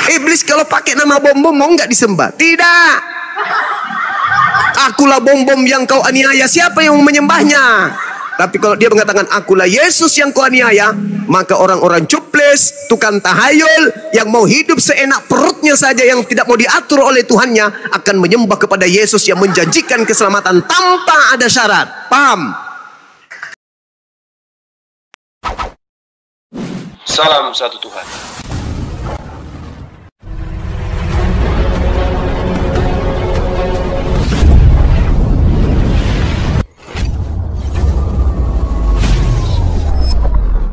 Iblis kalau pakai nama bom-bom mau nggak disembah? Tidak. Akulah bom-bom yang kau aniaya, siapa yang menyembahnya? Tapi kalau dia mengatakan akulah Yesus yang kau aniaya, maka orang-orang cuples, tukang tahayul, yang mau hidup seenak perutnya saja, yang tidak mau diatur oleh Tuhannya, akan menyembah kepada Yesus yang menjanjikan keselamatan tanpa ada syarat. Paham? Salam satu Tuhan.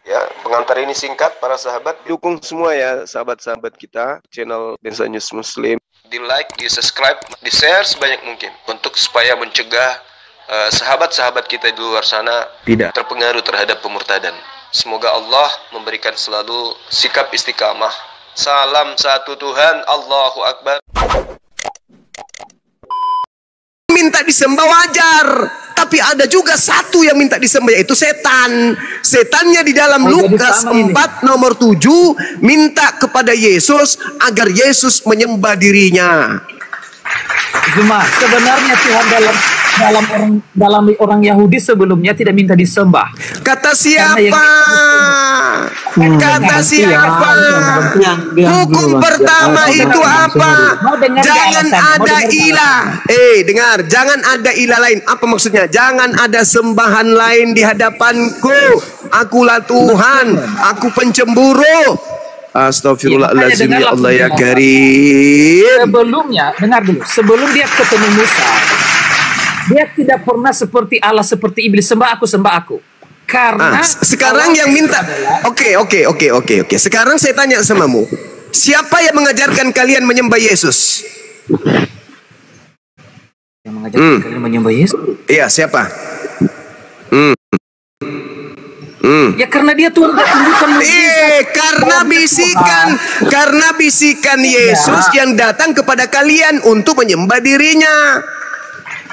Ya, pengantar ini singkat para sahabat. Dukung semua ya sahabat-sahabat kita channel Densa News Muslim. Di like, di subscribe, di share sebanyak mungkin untuk supaya mencegah sahabat-sahabat kita di luar sana tidak terpengaruh terhadap pemurtadan. Semoga Allah memberikan selalu sikap istiqamah. Salam satu Tuhan, Allahu Akbar. Minta disembah wajar, tapi ada juga satu yang minta disembah, yaitu setan. Setannya di dalam Lukas 4 nomor 7 minta kepada Yesus agar Yesus menyembah dirinya. Cuma sebenarnya Tuhan dalam orang Yahudi sebelumnya tidak minta disembah. Kata siapa? Kata siapa? Hukum pertama itu apa? Jangan ada ilah. Dengar, jangan ada ilah lain. Apa maksudnya? Jangan ada sembahan lain di hadapanku. Akulah Tuhan, aku pencemburu. Astagfirullahaladzim, ya Allah ya Karim. Sebelumnya, dengar dulu, sebelum dia ketemu Musa, dia tidak pernah seperti Allah, seperti iblis, sembah aku. Karena sekarang yang minta, oke. Sekarang saya tanya samamu, siapa yang mengajarkan kalian menyembah Yesus? Yang mengajarkan kalian menyembah Yesus? Iya, siapa? Ya karena dia Tuhan tunjukkan karena bisikan Yesus yang datang kepada kalian untuk menyembah dirinya.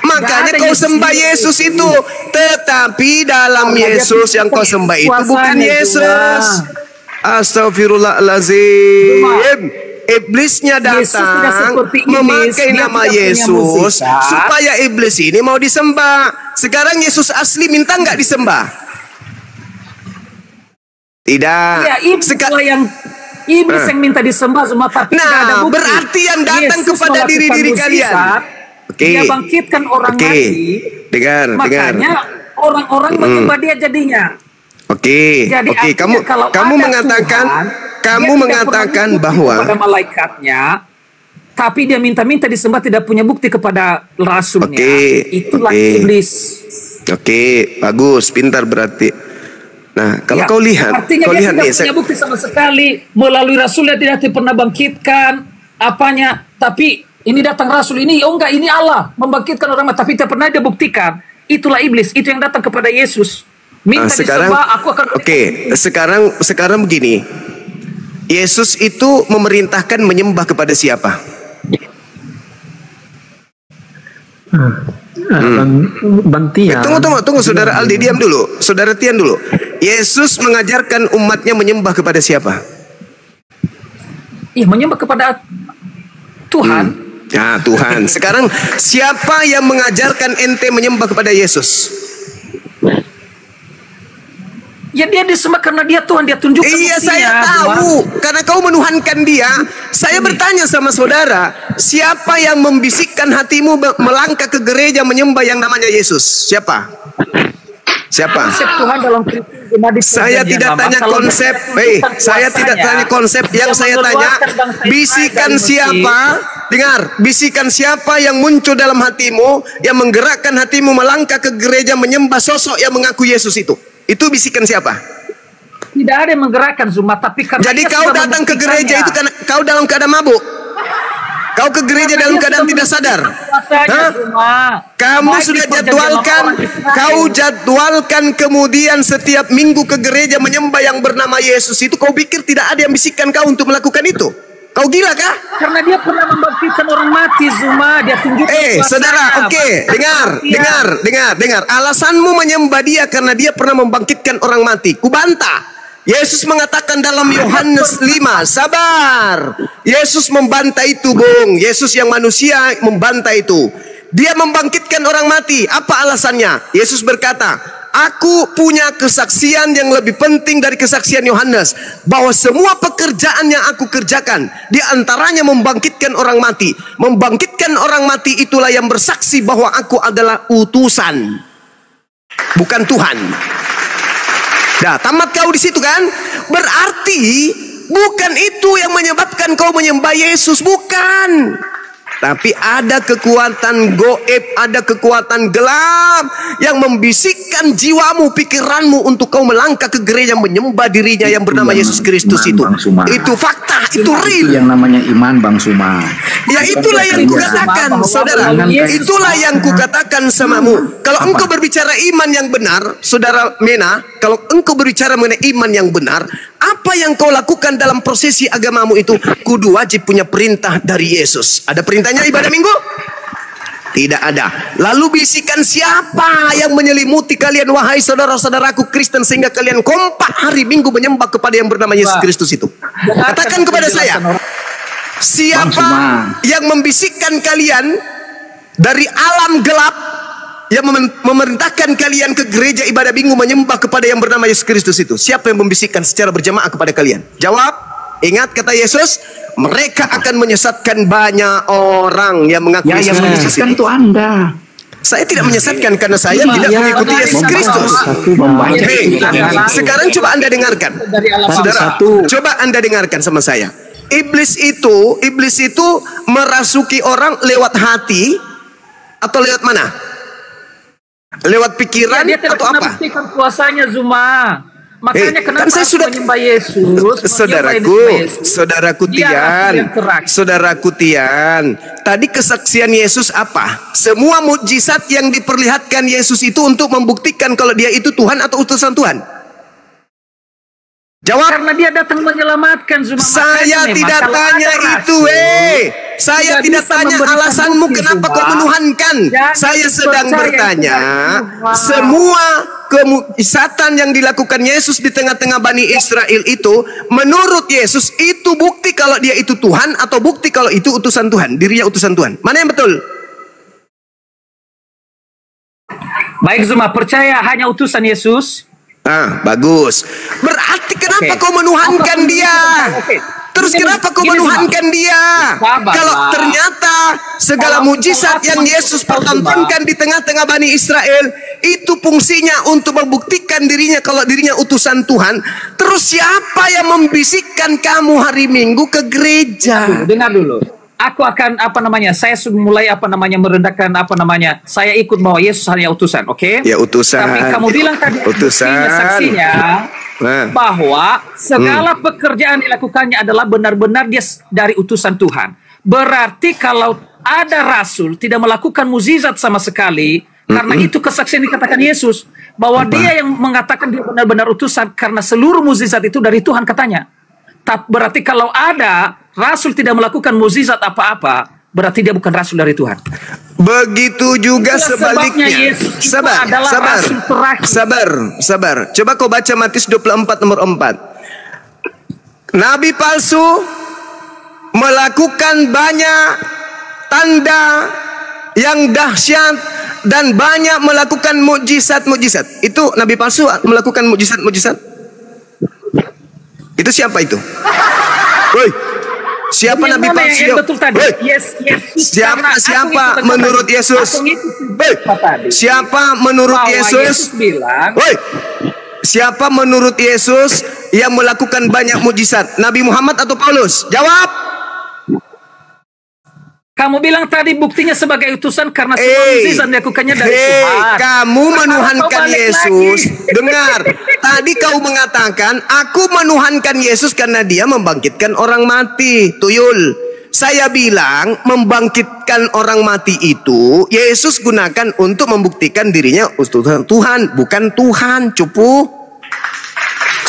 Makanya kau sembah Yesus itu, tetapi dalam Yesus yang kau sembah itu bukan Yesus. Astagfirullahaladzim. Iblisnya datang memakai nama Yesus supaya iblis ini mau disembah. Sekarang Yesus asli minta nggak disembah? Tidak. Ya, iblis yang minta disembah semua, tapi tidak ada bukti. Berarti yang datang Yesus kepada diri kalian. Dia bangkitkan orang mati. Makanya orang-orang menyembah dia jadinya. Jadi kamu mengatakan bahwa kepada malaikatnya, tapi dia minta disembah, tidak punya bukti kepada rasulnya. Itulah iblis. Bagus, pintar berarti. Nah, kalau kau lihat dia tidak punya bukti sama sekali, melalui rasulnya tidak pernah bangkitkan apanya, tapi ini datang rasul ini, ini Allah membangkitkan orang mati, tapi tidak pernah dia buktikan. Itulah iblis, itu yang datang kepada Yesus. Minta disembah, aku akan. Sekarang begini. Yesus itu memerintahkan menyembah kepada siapa? Bantian. Tunggu, saudara Aldi, diam dulu. Saudara Tian dulu. Yesus mengajarkan umatnya menyembah kepada siapa? Menyembah kepada Tuhan. Tuhan. Sekarang siapa yang mengajarkan ente menyembah kepada Yesus? Ya dia disembah karena dia Tuhan, dia tunjukkan buktinya. Saya tahu, karena kau menuhankan dia. Saya bertanya sama saudara, siapa yang membisikkan hatimu melangkah ke gereja menyembah yang namanya Yesus? Siapa? Tuhan dalam saya tidak tanya konsep. Saya tidak tanya konsep. Yang saya tanya, bisikan siapa? Dengar, bisikan siapa yang muncul dalam hatimu, yang menggerakkan hatimu melangkah ke gereja menyembah sosok yang mengaku Yesus itu? Itu bisikan siapa? Tidak ada yang menggerakkan, Zuma, tapi karena jadi kau datang ke gereja itu karena kau dalam keadaan mabuk. Kau ke gereja dalam keadaan tidak sadar. Kamu sudah jadwalkan kemudian setiap minggu ke gereja menyembah yang bernama Yesus itu. Kau pikir tidak ada yang bisikkan kau untuk melakukan itu? Kau gila kah? Karena dia pernah membangkitkan orang mati, Zuma. Dia tunjukkan saudara, dengar. Alasanmu menyembah dia karena dia pernah membangkitkan orang mati. Kubantah. Yesus mengatakan dalam Yohanes 5, sabar. Yesus membantai itu, Bung. Yesus yang manusia membantai itu. Dia membangkitkan orang mati. Apa alasannya? Yesus berkata, aku punya kesaksian yang lebih penting dari kesaksian Yohanes, bahwa semua pekerjaan yang aku kerjakan, di antaranya membangkitkan orang mati. Membangkitkan orang mati itulah yang bersaksi bahwa aku adalah utusan, bukan Tuhan. Nah, tamat kau di situ kan? Berarti bukan itu yang menyebabkan kau menyembah Yesus, bukan. Tapi ada kekuatan goib, ada kekuatan gelap yang membisikkan jiwamu, pikiranmu untuk kau melangkah ke gereja menyembah dirinya yang bernama Yesus Kristus itu. Itu fakta, itu real. Itu yang namanya iman, Bang Suma. Ya itulah yang kukatakan, saudara. Itulah yang kukatakan samamu. Kalau engkau berbicara iman yang benar, saudara Mena, kalau engkau berbicara mengenai iman yang benar, apa yang kau lakukan dalam prosesi agamamu itu kudu wajib punya perintah dari Yesus. Ada perintahnya ibadah minggu? Tidak ada. Lalu bisikan siapa yang menyelimuti kalian, wahai saudara-saudaraku Kristen, sehingga kalian kompak hari Minggu menyembah kepada yang bernama Yesus Kristus itu? Katakan kepada saya, siapa yang membisikkan kalian dari alam gelap, yang memerintahkan kalian ke gereja ibadah minggu menyembah kepada yang bernama Yesus Kristus itu? Siapa yang membisikkan secara berjamaah kepada kalian? Jawab. Ingat kata Yesus, mereka akan menyesatkan banyak orang yang mengaku Yesus itu Anda. Saya tidak menyesatkan karena saya tidak mengikuti Yesus Kristus. Sekarang coba Anda dengarkan, saudara. Coba Anda dengarkan sama saya. Iblis itu merasuki orang lewat hati atau lewat mana? Lewat pikiran atau apa? Kuasanya Zuma. Makanya kenapa kan saya sudah menyembah Yesus? Saudaraku Tian. Tadi kesaksian Yesus apa? Semua mukjizat yang diperlihatkan Yesus itu untuk membuktikan kalau dia itu Tuhan atau utusan Tuhan. Jawab. Karena dia datang menyelamatkan Zuma. Saya tidak tanya itu, Saya tidak tanya alasanmu kenapa kau menuhankan. Saya sedang bertanya, semua kemujizatan yang dilakukan Yesus di tengah-tengah Bani Israel itu, menurut Yesus itu bukti kalau dia itu Tuhan atau bukti kalau itu utusan Tuhan, dirinya utusan Tuhan? Mana yang betul? Baik Zuma, percaya hanya utusan Yesus. Bagus. Berarti kenapa kau menuhankan dia? Terus kenapa kau menuhankan dia? Kalau ternyata segala mujizat yang Yesus pertontonkan di tengah-tengah Bani Israel itu fungsinya untuk membuktikan dirinya kalau dirinya utusan Tuhan. Terus siapa yang membisikkan kamu hari Minggu ke gereja? Dengar dulu. Aku akan saya mulai merendahkan saya ikut bahwa Yesus hanya utusan, oke? Ya utusan. Tapi kamu bilang tadi saksinya bahwa segala pekerjaan dilakukannya adalah benar-benar dia dari utusan Tuhan. Berarti kalau ada rasul tidak melakukan mukjizat sama sekali, karena itu kesaksian dikatakan Yesus bahwa dia yang mengatakan dia benar-benar utusan karena seluruh mukjizat itu dari Tuhan katanya. Berarti kalau ada rasul tidak melakukan mukjizat apa-apa, berarti dia bukan rasul dari Tuhan. Begitu juga sebaliknya. Sabar. Coba kau baca Matius 24 nomor 4. Nabi palsu melakukan banyak tanda yang dahsyat dan banyak melakukan mukjizat-mukjizat. Itu nabi palsu melakukan mukjizat-mukjizat. Itu siapa itu? Woi, siapa nabi palsu? Siapa menurut Yesus? Siapa menurut Yesus? Woi, siapa menurut Yesus yang melakukan banyak mukjizat? Nabi Muhammad atau Paulus? Jawab. Kamu bilang tadi buktinya sebagai utusan karena semua mukjizat dilakukannya dari Tuhan. Kamu menuhankan Yesus. Dengar, tadi kau mengatakan aku menuhankan Yesus karena dia membangkitkan orang mati. Tuyul. Saya bilang membangkitkan orang mati itu Yesus gunakan untuk membuktikan dirinya utusan Tuhan, bukan Tuhan. Cupu.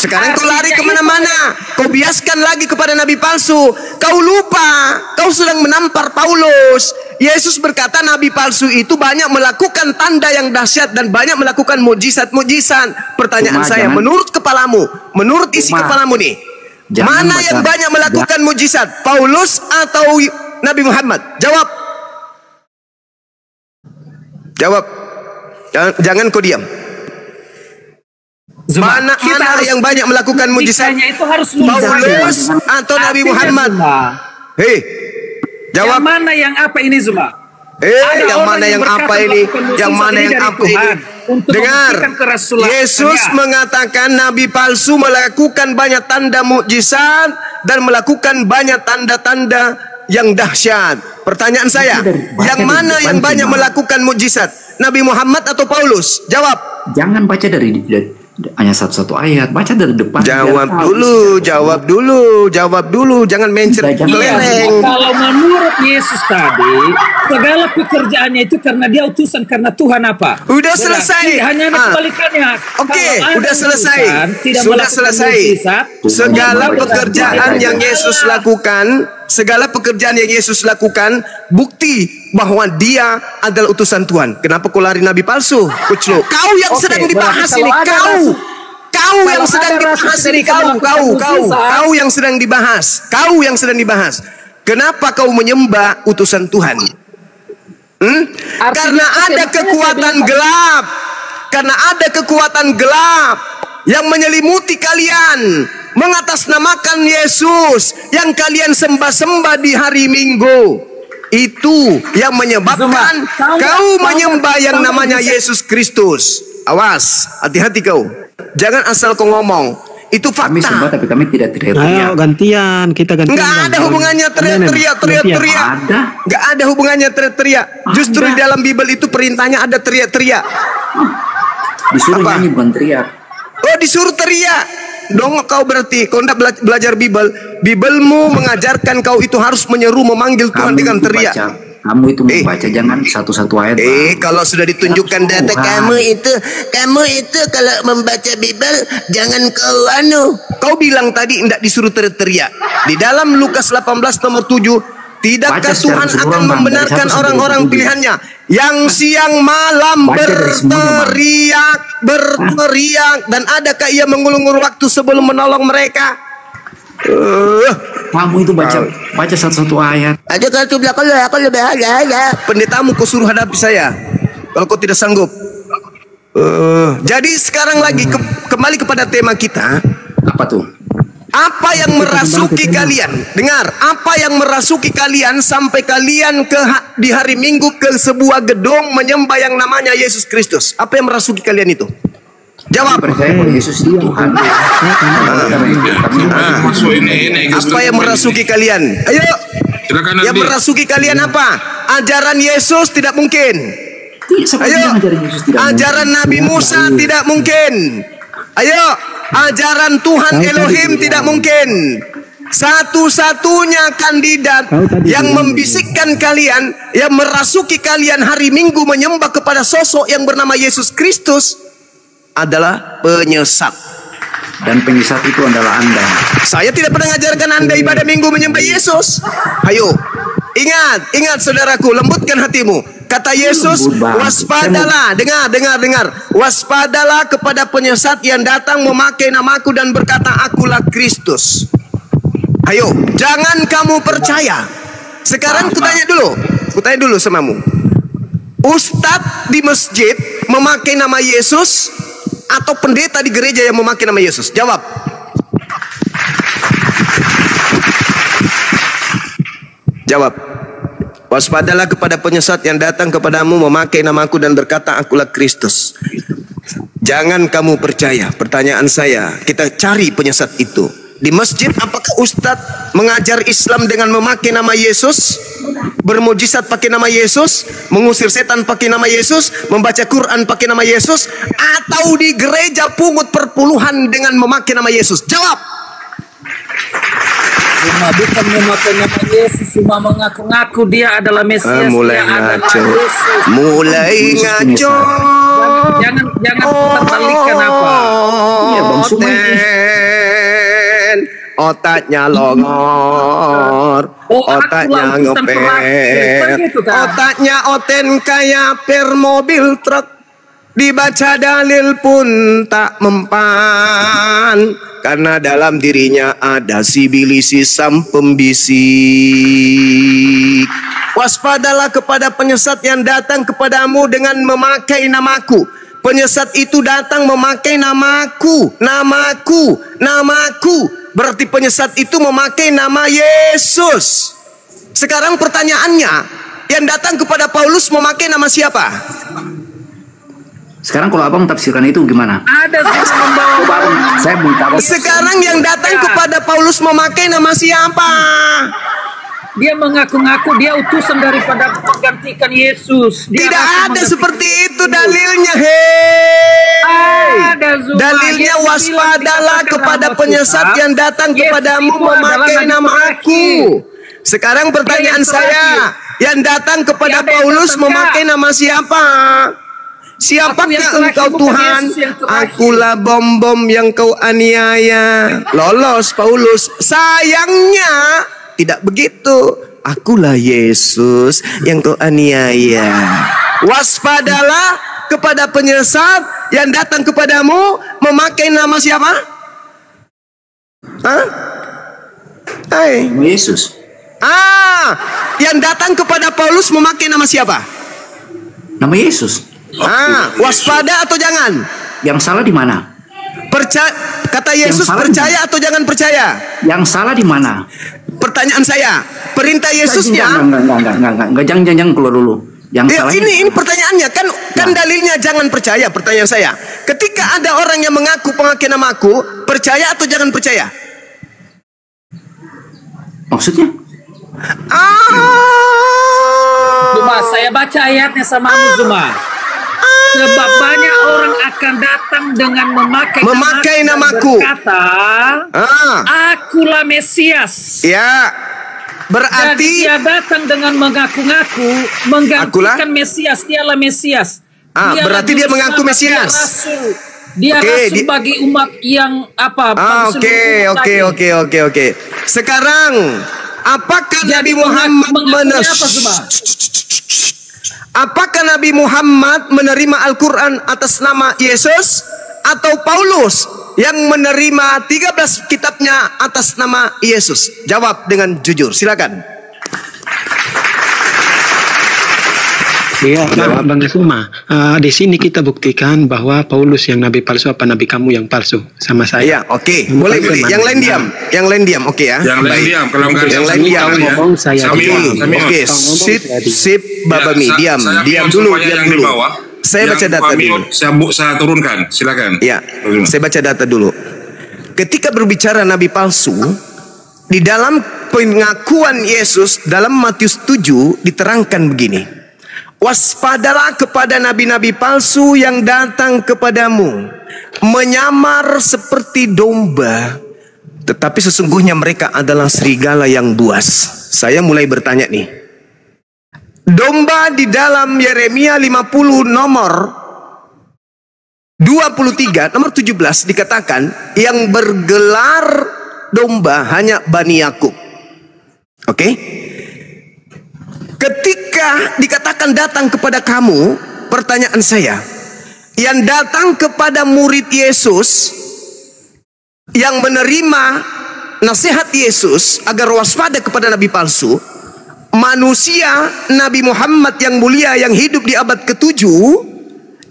Sekarang kau lari kemana-mana. Kau biaskan lagi kepada nabi palsu. Kau lupa, kau sedang menampar Paulus. Yesus berkata nabi palsu itu banyak melakukan tanda yang dahsyat dan banyak melakukan mujizat-mujizat. Pertanyaan saya, menurut kepalamu, menurut isi kepalamu nih, mana yang banyak melakukan mujizat? Paulus atau Nabi Muhammad? Jawab. Jawab. Jangan kau diam. Mana yang banyak melakukan mujizat? Paulus atau Nabi Muhammad? Hei, jawab. Yang mana yang apa ini, Zuma? Yang mana yang apa ini? Yang mana yang apa ini? Dengar, Yesus mengatakan nabi palsu melakukan banyak tanda mukjizat dan melakukan banyak tanda-tanda yang dahsyat. Pertanyaan saya, yang mana yang banyak melakukan mukjizat? Nabi Muhammad atau Paulus? Jawab. Jangan baca dari hanya satu-satu ayat, baca dari depan. Jawab dulu, jangan mencet kelereng. Kalau menurut Yesus tadi, segala pekerjaannya itu karena dia utusan, karena Tuhan apa? Udah selesai. Hanya kebalikannya. Oke, udah selesai. Sudah selesai. Segala pekerjaan yang Yesus lakukan, bukti bahwa dia adalah utusan Tuhan. Kenapa kau lari nabi palsu? Kuclo. Kau yang sedang dibahas ini, kau yang sedang dibahas ini, kau yang sedang dibahas. Kenapa kau menyembah utusan Tuhan? Karena ada kekuatan gelap. Karena ada kekuatan gelap yang menyelimuti kalian, mengatasnamakan Yesus yang kalian sembah-sembah di hari Minggu. Itu yang menyebabkan kau menyembah yang namanya Yesus Kristus. Awas, hati-hati kau. Jangan asal kau ngomong. Itu fakta. Kami sembah tapi kami tidak teriak-teriak. Ayo gantian, kita gantian. Nggak ada hubungannya teriak-teriak. Nggak ada hubungannya teriak-teriak. Justru di dalam Bible itu perintahnya ada teriak-teriak. Disuruh nyanyi bukan teriak. Oh, disuruh teriak. Dong kau berarti kau tidak belajar Bible. Biblemu mengajarkan kau itu harus menyeru, memanggil Tuhan dengan teriak. Kamu itu membaca jangan satu-satu ayat. Kalau sudah ditunjukkan data kamu itu kalau membaca Bible jangan kau bilang tadi tidak disuruh teriak. Di dalam Lukas 18 nomor 7, tidakkah Tuhan akan membenarkan orang-orang pilihannya yang siang malam berteriak dan adakah ia mengulur-ulur waktu sebelum menolong mereka? Kamu itu baca satu-satu ayat. Aja kalau bilang aku lebih ada. Pendetamu kau suruh hadapi saya. Kalau kau tidak sanggup. Jadi sekarang lagi kembali kepada tema kita. Apa tuh? Apa yang merasuki kalian? Dengar, apa yang merasuki kalian sampai kalian di hari Minggu ke sebuah gedung menyembah yang namanya Yesus Kristus? Apa yang merasuki kalian itu? Jawab. Percaya bahwa Yesus itu Tuhan. Apa yang merasuki kalian? Ayo. Yang merasuki kalian apa? Ajaran Yesus tidak mungkin. Ayo. Ajaran Nabi Musa tidak mungkin. Ayo. Ajaran Tuhan Elohim tidak mungkin. Satu-satunya kandidat yang membisikkan kalian, yang merasuki kalian hari Minggu menyembah kepada sosok yang bernama Yesus Kristus adalah penyesat. Dan penyesat itu adalah Anda. Saya tidak pernah mengajarkan Anda ibadah Minggu menyembah Yesus. Ayo, ingat saudaraku, lembutkan hatimu. Kata Yesus, waspadalah, dengar. Waspadalah kepada penyesat yang datang memakai namaku dan berkata, akulah Kristus. Ayo, jangan kamu percaya. Sekarang kutanya dulu samamu. Ustadz di masjid memakai nama Yesus atau pendeta di gereja yang memakai nama Yesus? Jawab. Jawab. Waspadalah kepada penyesat yang datang kepadamu memakai namaku dan berkata akulah Kristus. Jangan kamu percaya. Pertanyaan saya, kita cari penyesat itu. Di masjid apakah ustadz mengajar Islam dengan memakai nama Yesus? Bermujizat pakai nama Yesus? Mengusir setan pakai nama Yesus? Membaca Quran pakai nama Yesus? Atau di gereja pungut perpuluhan dengan memakai nama Yesus? Jawab. Cuma bukan memakai nama Yesus, cuma mengaku-ngaku dia adalah Mesias. Mulai ngaco. Jangan terbalikan apa. Iya, Bang Suma ini. otaknya longor, otaknya ngepet, otaknya oten kayak per mobil truk. Dibaca dalil pun tak mempan, karena dalam dirinya ada si bilisi sang pembisik. Waspadalah kepada penyesat yang datang kepadamu dengan memakai namaku. Penyesat itu datang memakai namaku. Berarti penyesat itu memakai nama Yesus. Sekarang pertanyaannya, yang datang kepada Paulus memakai nama siapa? Sekarang kalau abang tafsirkan itu gimana? Ada membawa. Saya minta. Sekarang yang datang kepada Paulus memakai nama siapa? Dia mengaku-ngaku dia utusan daripada menggantikan Yesus. Tidak ada seperti itu dalilnya. Dalilnya waspadalah kepada penyesat yang datang kepadamu memakai nama aku. Sekarang pertanyaan saya, yang datang kepada Paulus memakai nama siapa? Siapakah engkau Tuhan? Akulah bom-bom yang kau aniaya. Lolos Paulus. Sayangnya tidak begitu. Akulah Yesus yang kau aniaya. Waspadalah kepada penyesat yang datang kepadamu memakai nama siapa? Hai Yesus. Yang datang kepada Paulus memakai nama siapa? Nama Yesus. Waspada atau jangan? Yang salah di mana? Kata Yesus percaya atau jangan percaya? Yang salah di mana? Pertanyaan saya, perintah Yesusnya. Enggak, jangan keluar dulu. Yang salah ini pertanyaannya kan dalilnya jangan percaya. Pertanyaan saya, ketika ada orang yang mengaku memakai namaku, percaya atau jangan percaya? Maksudnya? Zuma, saya baca ayatnya sama Zuma. Sebab banyak orang akan datang dengan memakai namaku berkata, akulah Mesias. Ya, berarti jadi dia datang dengan mengaku-ngaku menggantikan Mesias. Dialah Mesias. Berarti dia mengaku Mesias. Dia rasul bagi umat yang apa? Oke. Sekarang, apakah Nabi Muhammad Apakah Nabi Muhammad menerima Al-Quran atas nama Yesus atau Paulus yang menerima 13 kitabnya atas nama Yesus? Jawab dengan jujur, silakan. Iya, Bang Zuma. Di sini kita buktikan bahwa Paulus yang nabi palsu apa nabi kamu yang palsu sama saya. Iya, oke. Boleh. Yang lain diam. Yang lain diam, oke ya. Yang lain diam. Kalau enggak yang lain diam. Oke, sip, Babami, diam dulu. Saya baca data dulu. Saya turunkan, silakan. Ya, saya baca data dulu. Ketika berbicara nabi palsu, di dalam pengakuan Yesus dalam Matius 7 diterangkan begini. Waspadalah kepada nabi-nabi palsu yang datang kepadamu, menyamar seperti domba, tetapi sesungguhnya mereka adalah serigala yang buas. Saya mulai bertanya nih. Domba di dalam Yeremia 50 nomor 23, nomor 17 dikatakan yang bergelar domba hanya Bani Yakub. Oke? Ketika dikatakan datang kepada kamu, pertanyaan saya, yang datang kepada murid Yesus yang menerima nasihat Yesus agar waspada kepada nabi palsu, manusia Nabi Muhammad yang mulia yang hidup di abad ke-7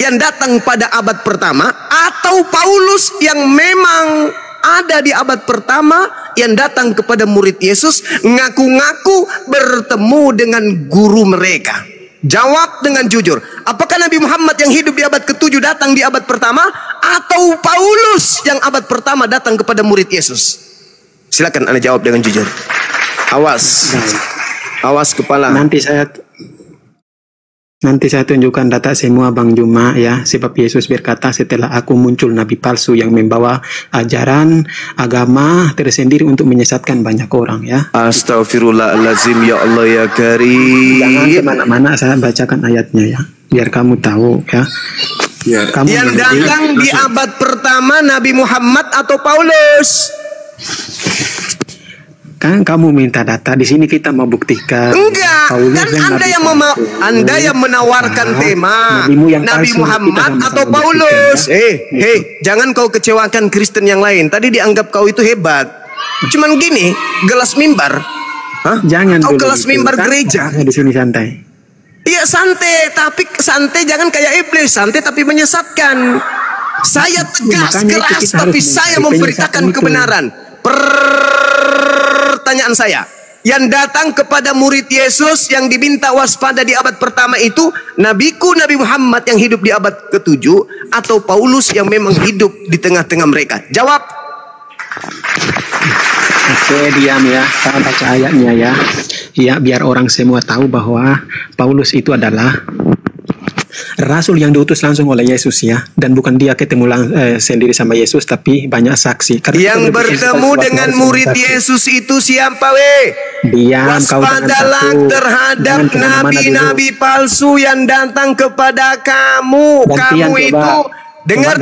yang datang pada abad pertama, atau Paulus yang memang ada di abad pertama yang datang kepada murid Yesus ngaku-ngaku bertemu dengan guru mereka? Jawab dengan jujur. Apakah Nabi Muhammad yang hidup di abad ke-7 datang di abad pertama, atau Paulus yang abad pertama datang kepada murid Yesus? Silakan Anda jawab dengan jujur. Awas kepala. Nanti saya tunjukkan data semua Bang Juma ya. Sebab Yesus berkata, setelah aku muncul nabi palsu yang membawa ajaran agama tersendiri untuk menyesatkan banyak orang ya. Astagfirullahaladzim, ya Allah ya Karim. Jangan kemana-mana, saya bacakan ayatnya ya, biar kamu tahu ya. Yang datang di abad pertama Nabi Muhammad atau Paulus? Kan kamu minta data, di sini kita mau buktikan. Enggak, kan Anda yang menawarkan tema Nabi Muhammad atau Paulus. Jangan kau kecewakan Kristen yang lain. Tadi dianggap kau itu hebat. Cuman gini, gelas mimbar. Jangan kau dulu gelas mimbar gereja. Di sini santai. Iya santai, tapi santai jangan kayak iblis. Santai tapi menyesatkan. Saya tegas, keras, tapi saya memberitakan kebenaran. Pertanyaan saya, yang datang kepada murid Yesus yang diminta waspada di abad pertama itu nabiku Nabi Muhammad yang hidup di abad ke-7 atau Paulus yang memang hidup di tengah-tengah mereka? Jawab. Oke, diam ya. Kita baca ayatnya ya. Ya, biar orang semua tahu bahwa Paulus itu adalah rasul yang diutus langsung oleh Yesus ya, dan bukan dia ketemu sendiri sama Yesus, tapi banyak saksi. Karena yang bertemu dengan murid Yesus itu siapa Diam, waspadalah terhadap nabi-nabi palsu yang datang kepada kamu. Kamu itu dengar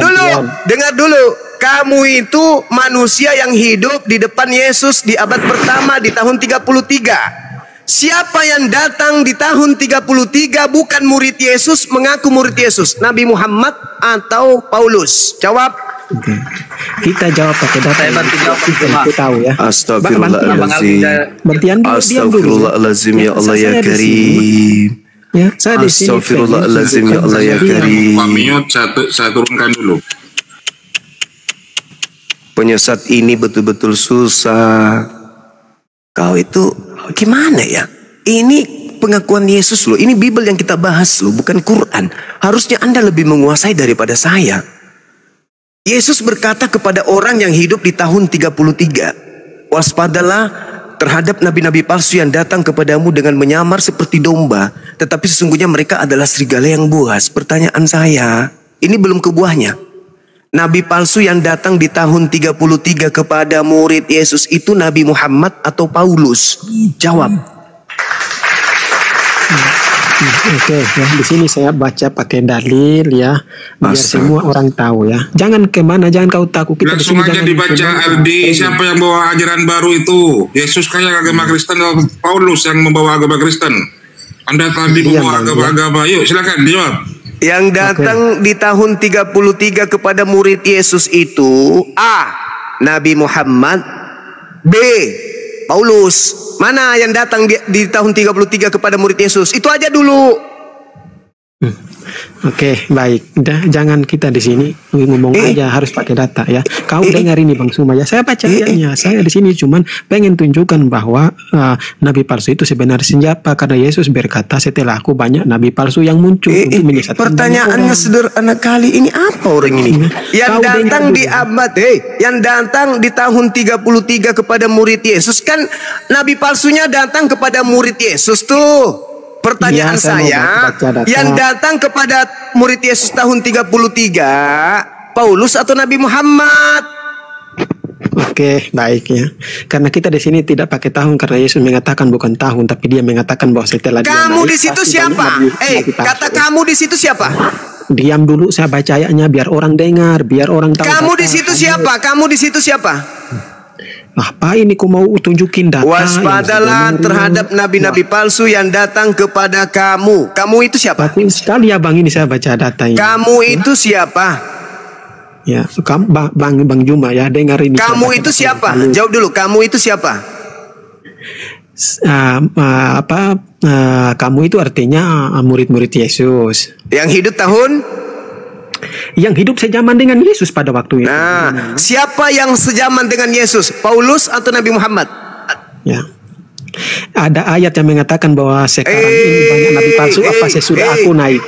dulu. Kamu itu manusia yang hidup di depan Yesus di abad pertama di tahun 33. Siapa yang datang di tahun 33 bukan murid Yesus, mengaku murid Yesus? Nabi Muhammad atau Paulus? Jawab. Oke. Kita jawab pakai data. Saya bantu jawab Aku tahu ya. Astagfirullahaladzim. Astagfirullahaladzim ya Allah ya Karim. Ya, saya di sini. Astagfirullahaladzim ya Allah ya Karim. Pak Miot, saya turunkan dulu. Penyesat ini betul-betul susah. Kau itu gimana ya? Ini pengakuan Yesus loh. Ini Bible yang kita bahas loh, bukan Quran. Harusnya Anda lebih menguasai daripada saya. Yesus berkata kepada orang yang hidup di tahun 33, waspadalah terhadap nabi-nabi palsu yang datang kepadamu dengan menyamar seperti domba, tetapi sesungguhnya mereka adalah serigala yang buas. Pertanyaan saya, ini belum ke buahnya. Nabi palsu yang datang di tahun 33 kepada murid Yesus itu Nabi Muhammad atau Paulus? Jawab. Oke, ya di sini saya baca pakai dalil ya, biar semua orang tahu ya. Jangan kemana, jangan kau takut. Kita langsung aja dibaca Aldi, siapa yang bawa ajaran baru itu? Yesus kayak agama Kristen atau Paulus yang membawa agama Kristen? Anda tadi membawa agama-agama, yuk silakan dijawab. Yang datang di tahun 33 kepada murid Yesus itu A. Nabi Muhammad, B. Paulus. Mana yang datang di tahun 33 kepada murid Yesus? Itu aja dulu. Oke, baik. Udah, jangan kita di sini ngomong aja, harus pakai data ya. Kau dengar ini Bang Suma ya. Saya baca ayatnya. Saya di sini cuman pengen tunjukkan bahwa nabi palsu itu sebenarnya siapa, karena Yesus berkata setelah aku banyak nabi palsu yang muncul untuk menyesatkan. Pertanyaannya sederhana kali, ini apa orang ini? Yang datang di abad yang datang di tahun 33 kepada murid Yesus, kan nabi palsunya datang kepada murid Yesus tuh. Pertanyaan saya, yang datang kepada murid Yesus tahun 33, Paulus atau Nabi Muhammad? Oke, baik ya. Karena kita di sini tidak pakai tahun, karena Yesus mengatakan bukan tahun, tapi dia mengatakan bahwa setelah kamu di situ siapa? Kata kamu di situ siapa? Diam dulu, saya baca ayatnya biar orang dengar, biar orang tahu. Kamu di situ siapa? Kamu di situ siapa? Apa ini ku mau tunjukin data? Waspadalah terhadap nabi-nabi palsu yang datang kepada kamu. Kamu itu siapa? Bagus sekali ya Bang, ini saya baca data ini. Kamu itu siapa? Ya, kamu Bang Juma ya, dengar ini. Kamu itu siapa? Jawab dulu, kamu itu siapa? Kamu itu artinya murid-murid Yesus. Yang hidup tahun? Yang hidup sejaman dengan Yesus pada waktu itu. Nah, siapa yang sejaman dengan Yesus? Paulus atau Nabi Muhammad? Ya. Ada ayat yang mengatakan bahwa sekarang ini banyak nabi palsu, apa sesudah aku naik.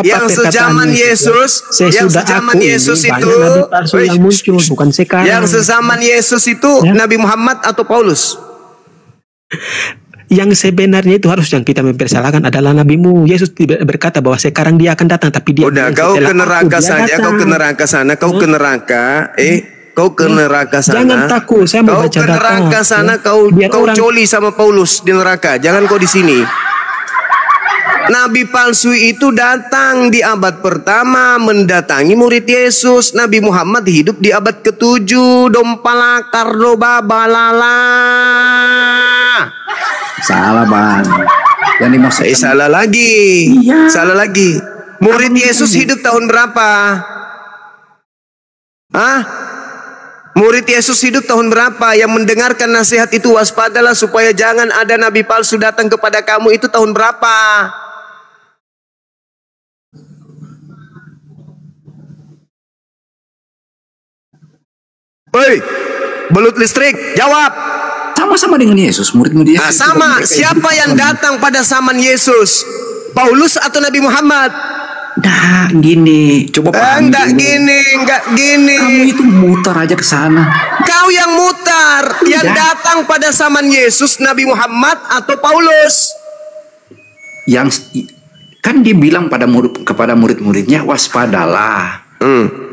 Yang sejaman Yesus, yang sejaman Yesus itu nabi palsu yang muncul, bukan sekarang. Yang sejaman Yesus itu Nabi Muhammad atau Paulus? Yang sebenarnya itu harus yang kita mempersalahkan adalah nabimu. Yesus berkata bahwa sekarang dia akan datang, tapi dia udah kau ke neraka saja, kau ke neraka sana, kau ke neraka, kau ke neraka sana. Jangan takut, saya mau baca data. Kau ke neraka sana, kau coli sama Paulus di neraka. Jangan kau di sini. Nabi palsu itu datang di abad pertama, mendatangi murid Yesus. Nabi Muhammad hidup di abad ke-7. Dompala kardoba balala. Salah bang. Yang dimaksud Salah lagi. Iya. Salah lagi. Murid Yesus hidup tahun berapa? Hah? Murid Yesus hidup tahun berapa? Yang mendengarkan nasihat itu waspadalah supaya jangan ada nabi palsu datang kepada kamu, itu tahun berapa? Woi, belut listrik, jawab. sama-sama dengan Yesus, murid-murid Yesus. Nah, sama. Siapa yang datang pada zaman Yesus? Paulus atau Nabi Muhammad? Nah, gini, coba pahami Enggak dulu. enggak gini. Kamu itu muter aja ke sana. Kau yang mutar. Yang datang pada zaman Yesus, Nabi Muhammad atau Paulus? Yang kan dia bilang kepada murid-muridnya, waspadalah.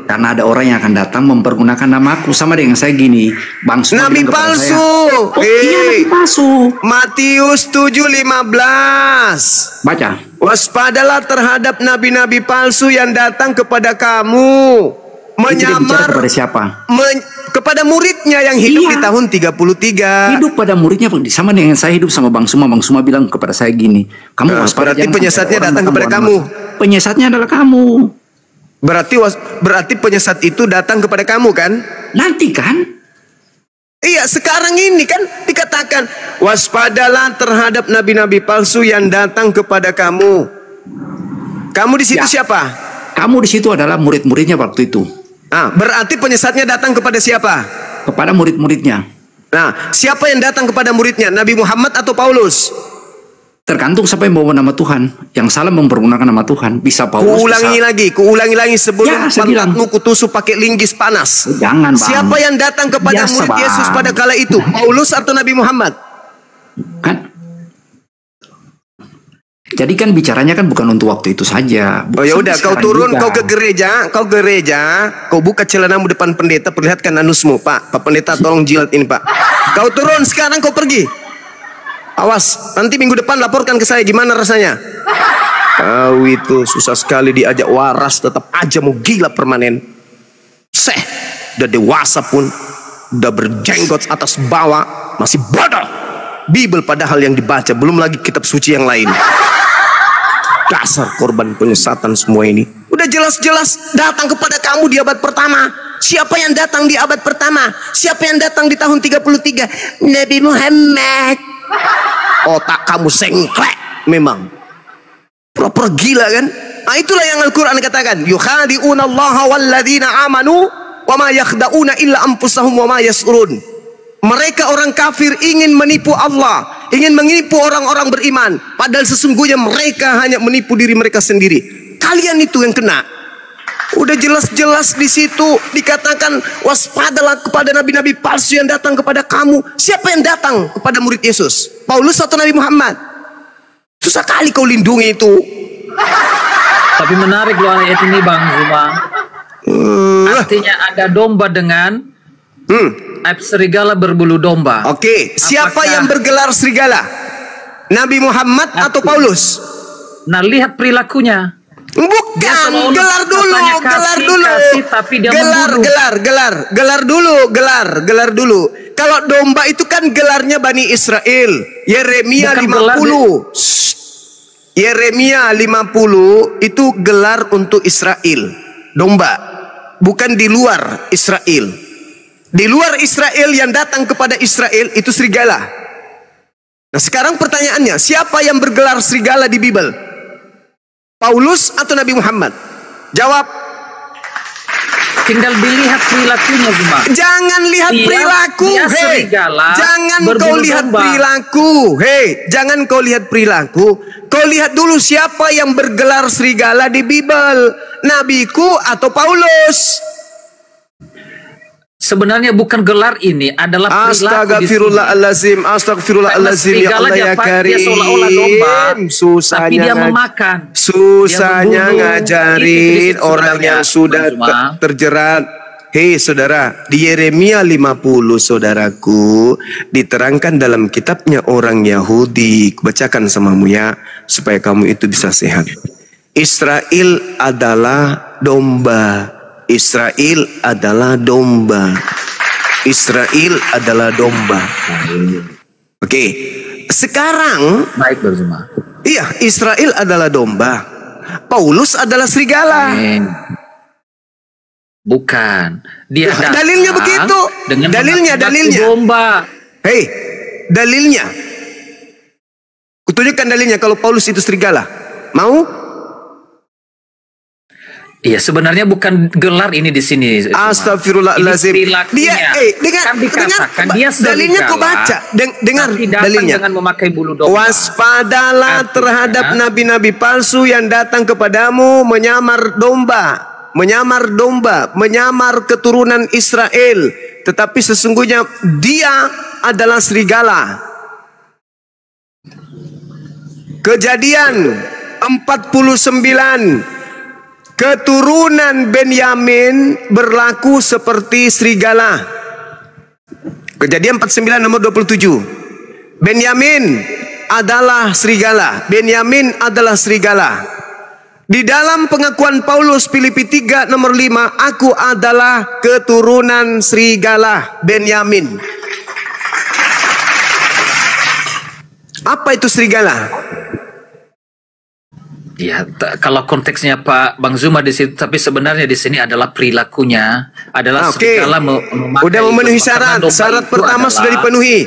Karena ada orang yang akan datang mempergunakan namaku. Sama dengan saya gini, Bang Suma Nabi bilang kepada palsu. saya, oh, iya, nabi palsu. Matius 7:15. Baca. Waspadalah terhadap nabi-nabi palsu yang datang kepada kamu, Itu dia bicara menyamar kepada siapa? kepada muridnya yang hidup Iya. di tahun 33. Hidup pada muridnya sama dengan saya hidup sama Bang Suma. Bang Suma bilang kepada saya gini, kamu Nah, waspada. berarti jangan penyesatnya ada orang datang kepada bawa kamu. nama. Penyesatnya adalah kamu. Berarti penyesat itu datang kepada kamu kan? Nanti kan? Iya, sekarang ini kan dikatakan waspadalah terhadap nabi-nabi palsu yang datang kepada kamu. Kamu di situ Ya. siapa? Kamu di situ adalah murid-muridnya waktu itu. Ah, berarti penyesatnya datang kepada siapa? Kepada murid-muridnya. Nah, siapa yang datang kepada muridnya? Nabi Muhammad atau Paulus? Tergantung siapa yang bawa nama Tuhan. Yang salah mempergunakan nama Tuhan. Bisa Paulus. Kuulangi lagi sebelum Ya, saya bilang. pantatmu kutusuk pakai linggis panas. Jangan, Bang. Siapa yang datang kepada Biasa, murid Bang. Yesus pada kala itu? Paulus atau Nabi Muhammad? Kan? Jadi kan bicaranya kan bukan untuk waktu itu saja. Oh ya udah, kau Sekarang turun, juga. kau ke gereja, kau buka celanamu depan pendeta, perlihatkan anusmu, Pak. Pak Pendeta tolong jilat ini, Pak. Kau turun sekarang, kau pergi. Awas, nanti minggu depan laporkan ke saya gimana rasanya. Kau itu susah sekali diajak waras, tetap aja mau gila permanen. Udah dewasa pun, udah berjenggot atas bawah, masih bodoh. Bible padahal yang dibaca, belum lagi kitab suci yang lain. Dasar korban penyesatan semua ini. Udah jelas-jelas datang kepada kamu di abad pertama. Siapa yang datang di abad pertama? Siapa yang datang di tahun 33? Nabi Muhammad. Otak kamu sengklek memang. Proper gila kan? Nah, itulah yang Al-Quran katakan. Yukhadi'una Allah walladzina amanu wa ma yakhda'una illa anfusahum wa ma yas'urun. Mereka orang kafir ingin menipu Allah, ingin menipu orang-orang beriman, padahal sesungguhnya mereka hanya menipu diri mereka sendiri. Kalian itu yang kena. Udah jelas-jelas di situ dikatakan waspadalah kepada nabi-nabi palsu yang datang kepada kamu. Siapa yang datang kepada murid Yesus? Paulus atau Nabi Muhammad? Susah kali kau lindungi itu. Tapi menarik loh ayat ini Bang Zuma. Artinya ada domba dengan serigala berbulu domba. Oke, siapa Apakah- yang bergelar serigala? Nabi Muhammad atau Paulus? Nah, lihat perilakunya. Dia Bukan, seolah-olah gelar dulu, katanya gelar kasih, dulu. kasih, tapi dia membunuh. Gelar dulu. Kalau domba itu kan gelarnya Bani Israel. Yeremia Bukan 50. Shh. Yeremia 50 itu gelar untuk Israel. Domba. Bukan di luar Israel. Di luar Israel yang datang kepada Israel itu serigala. Nah, sekarang pertanyaannya, siapa yang bergelar serigala di Bible? Paulus atau Nabi Muhammad? Jawab. Tinggal dilihat perilakunya Zuma. Jangan lihat perilaku. Dia Hei, serigala jangan berbulu kau lihat domba. perilaku. Hei, jangan kau lihat perilaku. Kau lihat dulu siapa yang bergelar serigala di Bible. Nabiku atau Paulus? Sebenarnya bukan gelar ini, adalah perilaku di sini. Astagfirullahalazim, ya Allah ya Karim. Dia seolah-olah domba, Susahnya tapi dia memakan. Susahnya Dia membunuh. ngajarin Itu orang yang sudah Cuma. terjerat Hei saudara, di Yeremia 50 saudaraku, diterangkan dalam kitabnya orang Yahudi. Bacakan samamu ya, supaya kamu itu bisa sehat. Israel adalah domba. Israel adalah domba. Israel adalah domba. Oke, sekarang Baik bersama. iya, Israel adalah domba. Paulus adalah serigala. Bukan. Dia Dalilnya begitu. Dalilnya. Domba. Hei, dalilnya. Kutunjukkan dalilnya kalau Paulus itu serigala. Mau? Iya, sebenarnya bukan gelar ini di sini. Astagfirullahaladzim. Dia, dengar, dia dalilnya kau baca. Dengar dalilnya. Dengan memakai bulu domba. Waspadalah terhadap nabi-nabi palsu yang datang kepadamu menyamar domba. Menyamar keturunan Israel, tetapi sesungguhnya dia adalah serigala. Kejadian 49, keturunan Benyamin berlaku seperti serigala. Kejadian 49 nomor 27. Benyamin adalah serigala. Benyamin adalah serigala. Di dalam pengakuan Paulus Filipi 3 nomor 5, aku adalah keturunan serigala Benyamin. Apa itu serigala? Ya, kalau konteksnya Pak Bang Zuma di situ, tapi sebenarnya di sini adalah perilakunya adalah serigala memakai. Udah memenuhi syarat. Syarat pertama sudah dipenuhi.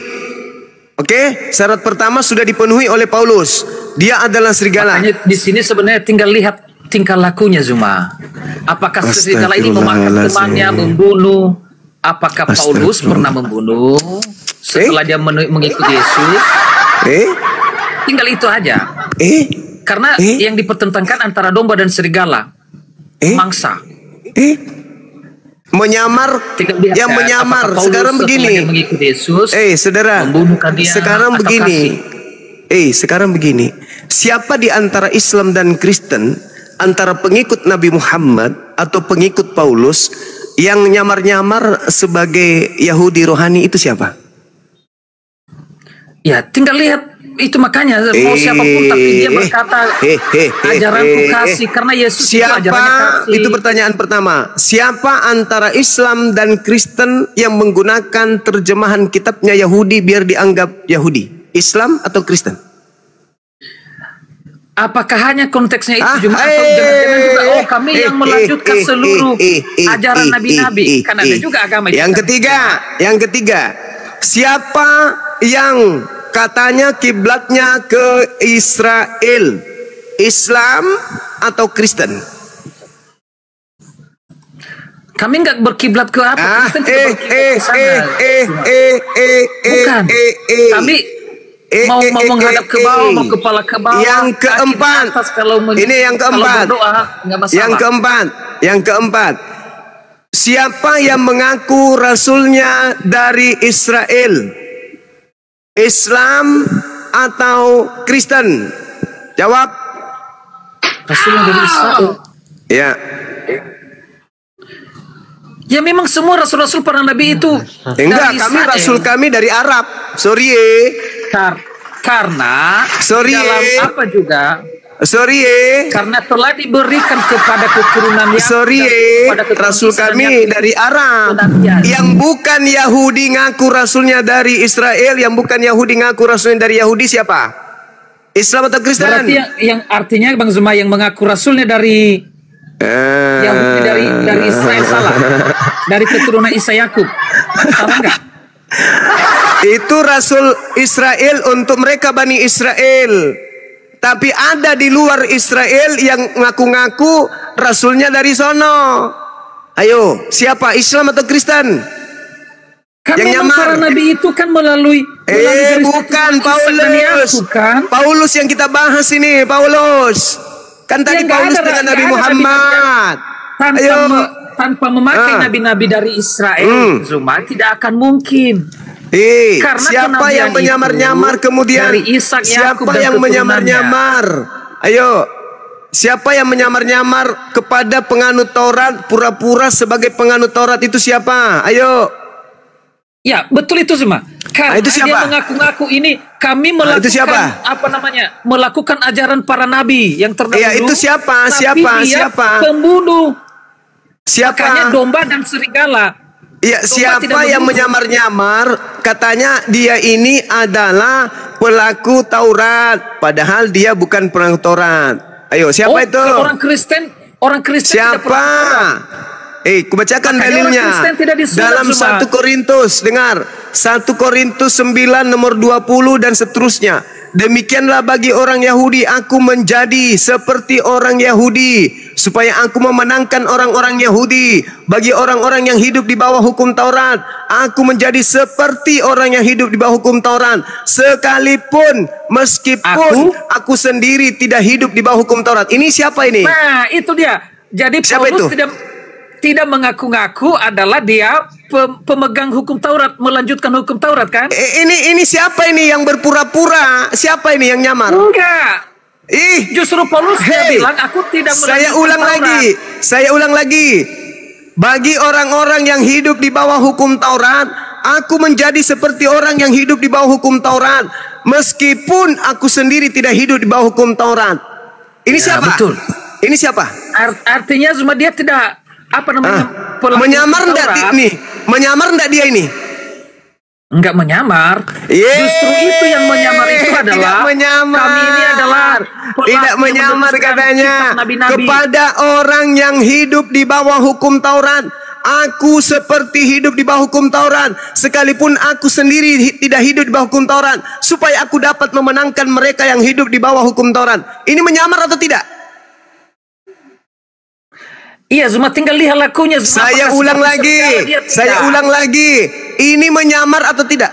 Oke, syarat pertama sudah dipenuhi oleh Paulus. Dia adalah serigala. Makanya di sini sebenarnya tinggal lihat tingkah lakunya Zuma. Apakah serigala ini memakan temannya, membunuh? Apakah Paulus pernah membunuh setelah dia mengikuti Yesus? Tinggal itu aja. Karena yang dipertentangkan antara domba dan serigala, mangsa. Menyamar, yang menyamar. Sekarang begini, saudara, sekarang begini, sekarang begini, siapa di antara Islam dan Kristen, antara pengikut Nabi Muhammad atau pengikut Paulus yang nyamar-nyamar sebagai Yahudi rohani itu siapa? Ya, tinggal lihat. Itu makanya mau siapapun tapi dia berkata ajaranku kasih karena Yesus siapa, itu ajarannya kasih. Itu pertanyaan pertama. Siapa antara Islam dan Kristen yang menggunakan terjemahan kitabnya Yahudi biar dianggap Yahudi? Islam atau Kristen? Apakah hanya konteksnya itu cuma atau jangan-jangan juga kami yang melanjutkan seluruh ajaran nabi-nabi? Kan ada juga agama yang ketiga, siapa yang katanya kiblatnya ke Israel, Islam atau Kristen? Kami nggak berkiblat ke apa? Kristen juga berkiblat ke sana. Bukan. Kami mau menghadap ke bawah, mau kepala ke bawah. Yang keempat, ini yang keempat. Yang keempat, siapa yang mengaku rasulnya dari Israel? Islam atau Kristen? Jawab. Rasulnya dari Israel. Ya. Ya memang semua rasul-rasul para nabi itu. Enggak, rasul kami dari Arab. Sorry. Karena dalam apa juga? Karena telah diberikan kepada keturunan yang rasul kami dari Arab. Yang bukan Yahudi ngaku rasulnya dari Israel, yang bukan Yahudi ngaku rasulnya dari Yahudi siapa? Islam atau Kristen? Berarti yang artinya Bang Zuma yang mengaku rasulnya dari Yahudi dari Israel salah. Dari keturunan Isa Yakub. Salah enggak? Itu rasul Israel untuk mereka Bani Israel. Tapi ada di luar Israel yang ngaku-ngaku rasulnya dari sono. Ayo, siapa? Islam atau Kristen? Kan yang nyamar. Para nabi itu kan melalui bukan Paulus. Paulus yang kita bahas ini, Paulus. Kan tadi Paulus dengan Nabi Muhammad. Tanpa memakai nabi-nabi dari Israel, Zuma, tidak akan mungkin. Siapa yang menyamar-nyamar kemudian? Siapa yang menyamar-nyamar? Ayo, Siapa yang menyamar-nyamar kepada penganut Taurat, pura-pura sebagai penganut Taurat itu siapa? Ayo. Ya, betul itu semua. Karena itu siapa? dia mengaku-ngaku ini kami melakukan itu siapa? apa namanya? Melakukan ajaran para nabi yang terdahulu. Iya, itu siapa? Tapi Siapa? dia Siapa? pembunuh. Siapa? Makanya domba dan serigala. Iya, siapa yang menyamar-nyamar katanya dia ini adalah pelaku Taurat, padahal dia bukan pelaku Taurat. Ayo, siapa itu? Orang Kristen siapa? tidak pernah. Kubacakan Makanya dalilnya. orang Kristen tidak disunat, Dalam Zuma. 1 Korintus, dengar. 1 Korintus 9 nomor 20 dan seterusnya. Demikianlah bagi orang Yahudi aku menjadi seperti orang Yahudi, supaya aku memenangkan orang-orang Yahudi. Bagi orang-orang yang hidup di bawah hukum Taurat, aku menjadi seperti orang yang hidup di bawah hukum Taurat. Sekalipun meskipun aku sendiri tidak hidup di bawah hukum Taurat. Ini siapa ini? Nah, itu dia. Jadi Siapa Paulus itu? tidak mengaku-ngaku adalah dia pemegang hukum Taurat, melanjutkan hukum Taurat kan? Ini siapa ini yang berpura-pura? Siapa ini yang nyamar? Enggak. Justru Paulus dia bilang aku tidak melanjutkan Saya ulang Taurat. lagi. Saya ulang lagi. Bagi orang-orang yang hidup di bawah hukum Taurat, aku menjadi seperti orang yang hidup di bawah hukum Taurat, meskipun aku sendiri tidak hidup di bawah hukum Taurat. Ini siapa? Betul. Ini siapa? Artinya cuma dia tidak apa namanya? Menyamar enggak nih? Menyamar enggak dia ini? Enggak menyamar. Justru itu yang menyamar itu adalah tidak menyamar. Kami ini adalah tidak menyamar katanya nabi-nabi. kepada orang yang hidup di bawah hukum Taurat. Aku seperti hidup di bawah hukum Taurat, sekalipun aku sendiri tidak hidup di bawah hukum Taurat, supaya aku dapat memenangkan mereka yang hidup di bawah hukum Taurat. Ini menyamar atau tidak? Iya, cuma tinggal lihat lakunya. Saya ulang lagi. Saya ulang lagi. Ini menyamar atau tidak?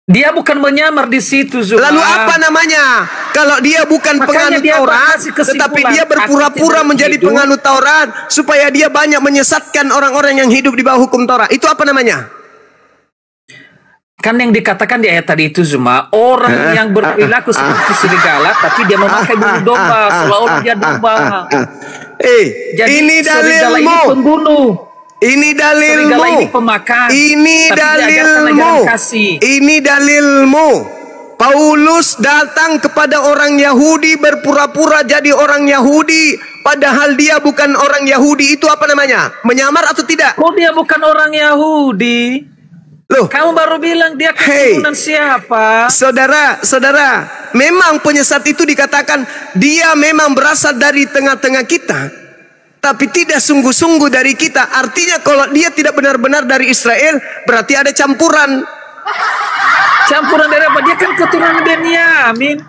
Dia bukan menyamar di situ, Zuma. Lalu apa namanya? Kalau dia bukan penganut Taurat, tetapi dia berpura-pura menjadi penganut Taurat supaya dia banyak menyesatkan orang-orang yang hidup di bawah hukum Taurat. Itu apa namanya? Kan yang dikatakan di ayat tadi itu, Zuma, orang yang berperilaku seperti serigala, tapi dia memakai bulu domba, seolah-olah dia domba. Jadi ini dalilmu. Ini pembunuh. Ini dalilmu. Ini pemakan. Ini dalilmu. Ini dalilmu. Paulus datang kepada orang Yahudi berpura-pura jadi orang Yahudi, padahal dia bukan orang Yahudi. Itu apa namanya? Menyamar atau tidak? Oh, dia bukan orang Yahudi. Loh, kamu baru bilang dia keturunan siapa? Saudara, memang penyesat itu dikatakan dia memang berasal dari tengah-tengah kita, tapi tidak sungguh-sungguh dari kita. Artinya kalau dia tidak benar-benar dari Israel, berarti ada campuran. Campuran dari apa? Dia kan keturunan Benyamin.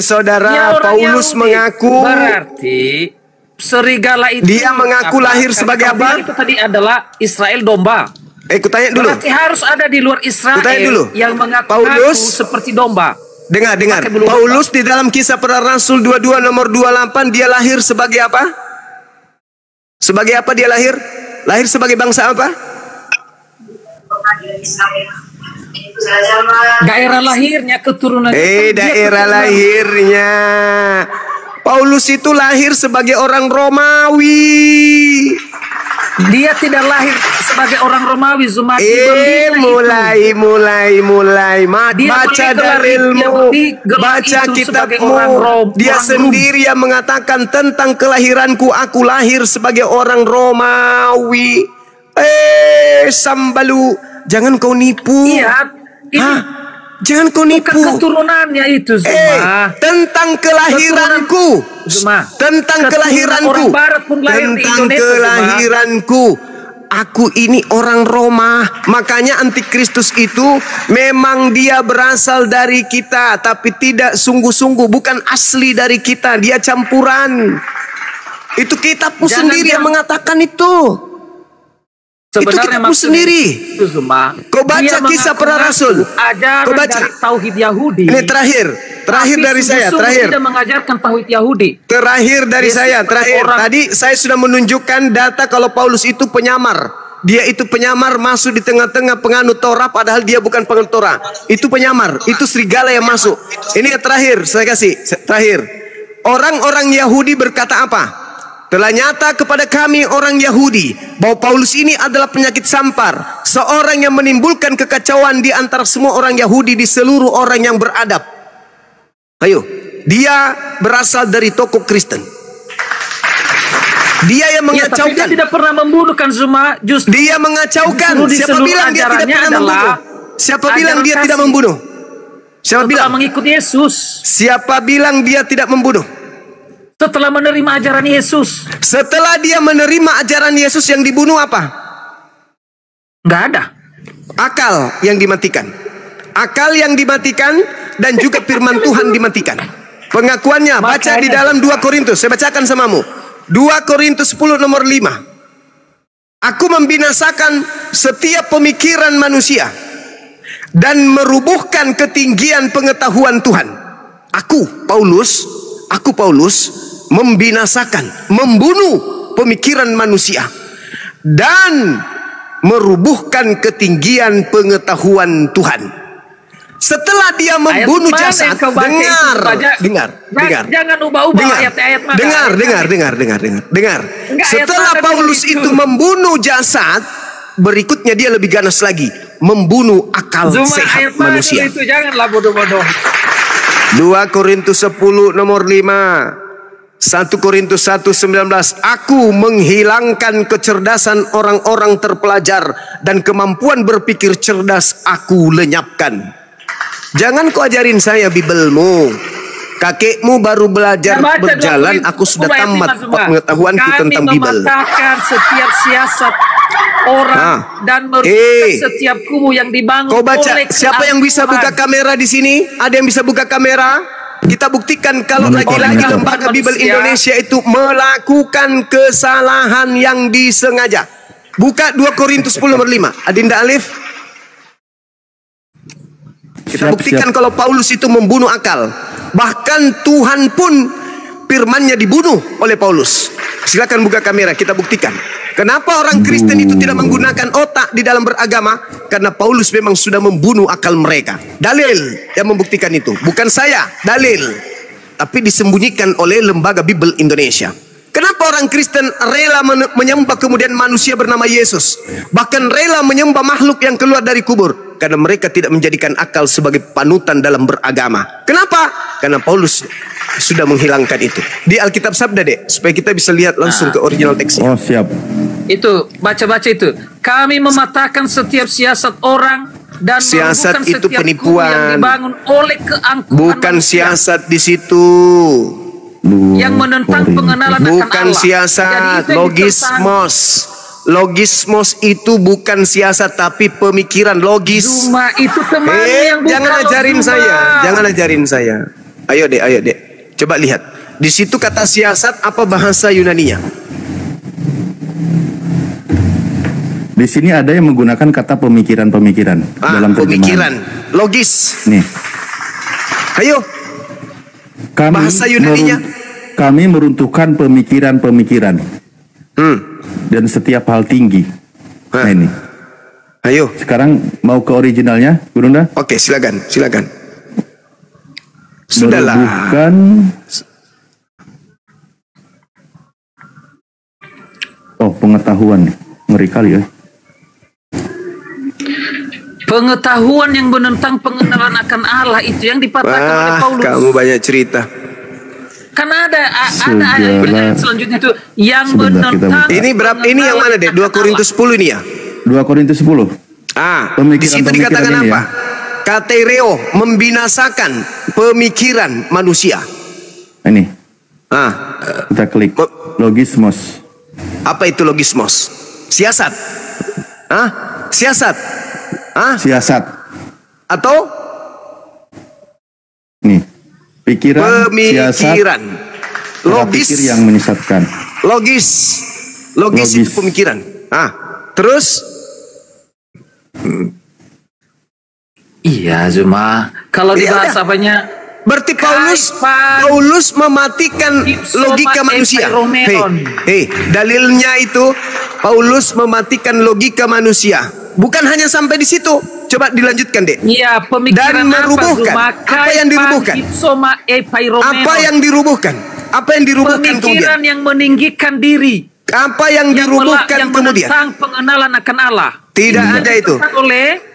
Saudara, Paulus Yahudi mengaku. Berarti serigala itu. Dia mengaku lahir sebagai apa? Itu tadi adalah Israel domba. Kutanya dulu. Berarti harus ada di luar Israel dulu. yang mengaku Paulus seperti domba. Dengar. Paulus di dalam Kisah Para Rasul 22 nomor 28 dia lahir sebagai apa? Sebagai apa dia lahir? Lahir sebagai bangsa apa? Daerah lahirnya keturunan. Daerah lahirnya. Paulus itu lahir sebagai orang Romawi. Dia tidak lahir sebagai orang Romawi, Zuma. Mulai. Baca dalilmu, baca kitabmu. Dia sendiri yang mengatakan tentang kelahiranku, aku lahir sebagai orang Romawi. Sambalu, jangan kau nipu. Jangan kau nipu. Bukan keturunannya itu, Zuma. Tentang kelahiranku. Zuma. Tentang kelahiranku. Orang Barat pun lahir di Indonesia, kelahiranku. Aku ini orang Roma. Makanya antikristus itu memang dia berasal dari kita, tapi tidak sungguh-sungguh, bukan asli dari kita. Dia campuran. Itu kitabmu sendiri yang mengatakan itu. Sebenarnya itu kitabmu sendiri. Kau baca Kisah Para Rasul. Kau baca tauhid Yahudi. Ini terakhir dari saya. Tidak mengajarkan tauhid Yahudi. Terakhir dari saya. Tadi saya sudah menunjukkan data kalau Paulus itu penyamar. Dia itu penyamar, masuk di tengah-tengah penganut Torah, padahal dia bukan penganut Torah. Itu penyamar. Itu serigala yang masuk. Ini yang terakhir saya kasih. Terakhir. orang-orang Yahudi berkata apa? Telah nyata kepada kami orang Yahudi bahwa Paulus ini adalah penyakit sampar, seorang yang menimbulkan kekacauan di antara semua orang Yahudi di seluruh orang yang beradab. Ayo, dia berasal dari tokoh Kristen. Dia yang mengacaukan. Ya, tapi dia tidak pernah membunuh kan Zuma, justru dia mengacaukan. Siapa bilang dia tidak pernah membunuh? Siapa bilang dia tidak membunuh? Siapa bilang? Mengikuti Yesus. Siapa bilang dia tidak membunuh? Setelah menerima ajaran Yesus. Setelah dia menerima ajaran Yesus, yang dibunuh apa? Nggak ada. Akal yang dimatikan. Akal yang dimatikan dan juga firman Tuhan dimatikan. Pengakuannya baca di dalam 2 Korintus. Saya bacakan samamu. 2 Korintus 10 nomor 5. Aku membinasakan setiap pemikiran manusia dan merubuhkan ketinggian pengetahuan Tuhan. Aku Paulus membinasakan, membunuh pemikiran manusia dan merubuhkan ketinggian pengetahuan Tuhan. Setelah dia membunuh jasad, dengar. Jangan ubah-ubah ayat-ayat mana. Dengar. Setelah Paulus itu membunuh jasad, berikutnya dia lebih ganas lagi, membunuh akal sehat manusia. Itu janganlah bodoh-bodoh. 2 Korintus 10 nomor 5. 1 Korintus 1:19. Aku menghilangkan kecerdasan orang-orang terpelajar dan kemampuan berpikir cerdas aku lenyapkan. Jangan kau ajarin saya Bibelmu. Kakekmu baru belajar berjalan, aku sudah tamat pengetahuanku tentang Bibel. Kami mematahkan setiap siasat orang dan merusak setiap kubu yang dibangun. Kau baca, siapa yang bisa buka kamera di sini? Ada yang bisa buka kamera? Kita buktikan kalau lagi-lagi lembaga Bibel Indonesia itu melakukan kesalahan yang disengaja. Buka 2 Korintus 10 nomor 5. Adinda Alif. Kita buktikan kalau Paulus itu membunuh akal. Bahkan Tuhan pun firman-Nya dibunuh oleh Paulus. Silakan buka kamera, kita buktikan. Kenapa orang Kristen itu tidak menggunakan otak di dalam beragama? Karena Paulus memang sudah membunuh akal mereka. Dalil yang membuktikan itu. Bukan saya, dalil. Tapi disembunyikan oleh lembaga Bibel Indonesia. Kenapa orang Kristen rela menyembah kemudian manusia bernama Yesus? Bahkan rela menyembah makhluk yang keluar dari kubur. Karena mereka tidak menjadikan akal sebagai panutan dalam beragama. Kenapa? Karena Paulus sudah menghilangkan itu. Di Alkitab Sabda, Dek, supaya kita bisa lihat langsung ke original teksnya. Oh, siap. Itu, baca-baca itu. Kami mematahkan setiap siasat orang dan siasat itu penipuan yang dibangun oleh keangkuhan bukan manusia. Siasat di situ. Yang menentang pengenalan akan bukan Allah. Siasat, logismos. Logismos itu bukan siasat tapi pemikiran logis. Zuma itu teman yang bukan. Jangan ajarin saya. Ayo dek. Coba lihat. Di situ kata siasat apa bahasa Yunaninya? Di sini ada yang menggunakan kata pemikiran-pemikiran dalam pemikiran, logis. Nih. Ayo. Bahasa Yunaninya. Kami meruntuhkan pemikiran-pemikiran. Dan setiap hal tinggi. Nah ini. Ayo. Sekarang mau ke originalnya, Gurunda? Oke, silakan. Sudahlah. Merubuhkan. Oh, pengetahuan. Ngeri kali ya. Pengetahuan yang menentang pengenalan akan Allah itu yang dipatahkan oleh Paulus. Kamu banyak cerita. Karena ada ayat selanjutnya itu yang menentang. Ini berapa? Ini yang mana, Dek? 2 Korintus 10 ini ya? 2 Korintus 10. Di situ dikatakan apa? Ya? Katereo, membinasakan pemikiran manusia. Ini. Kita klik. Logismos. Apa itu logismos? Siasat. Siasat. Siasat. Atau? Nih. Pemikiran. Siasat, logis pikir yang menyesatkan. Logis itu pemikiran. Terus iya Zuma. Kalau dibahas apanya? Berarti Paulus mematikan logika manusia. Hei, dalilnya itu Paulus mematikan logika manusia. Bukan hanya sampai di situ. Coba dilanjutkan, Dek. Iya, pemikiran dan merubuhkan. Apa yang dirubuhkan? Apa yang dirubuhkan? Apa yang dirubuhkan Pemikiran kemudian? yang meninggikan diri. Apa yang dirubuhkan yang kemudian? menentang pengenalan akan Allah. Tidak ada itu.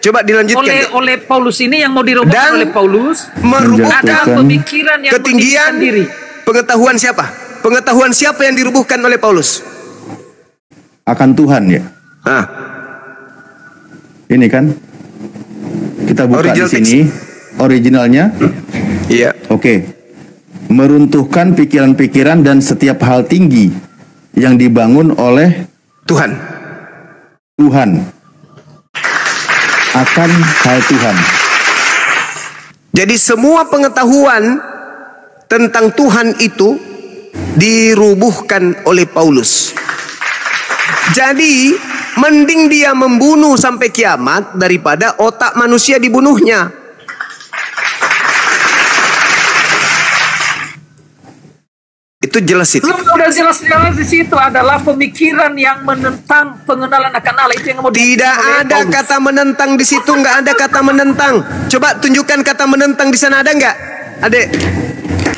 Coba dilanjutkan. Oleh Paulus ini yang mau dirubahkan Dan oleh Paulus. Merubuhkan Ada pemikiran yang ketinggian meninggikan diri. pengetahuan siapa? Pengetahuan siapa yang dirubuhkan oleh Paulus? Akan Tuhan ya. Ah, Ini kan kita buka Original di sini originalnya. iya. Oke. Meruntuhkan pikiran-pikiran dan setiap hal tinggi yang dibangun oleh Tuhan. Akan hal Tuhan. Jadi semua pengetahuan tentang Tuhan itu dirubuhkan oleh Paulus. Jadi mending dia membunuh sampai kiamat daripada otak manusia dibunuhnya. Itu jelas itu. Sudah jelas-jelas di situ adalah pemikiran yang menentang pengenalan akan Allah, itu yang mau Tidak ada kata menentang di situ, nggak ada kata menentang. Coba tunjukkan kata menentang di sana, ada nggak? Adek,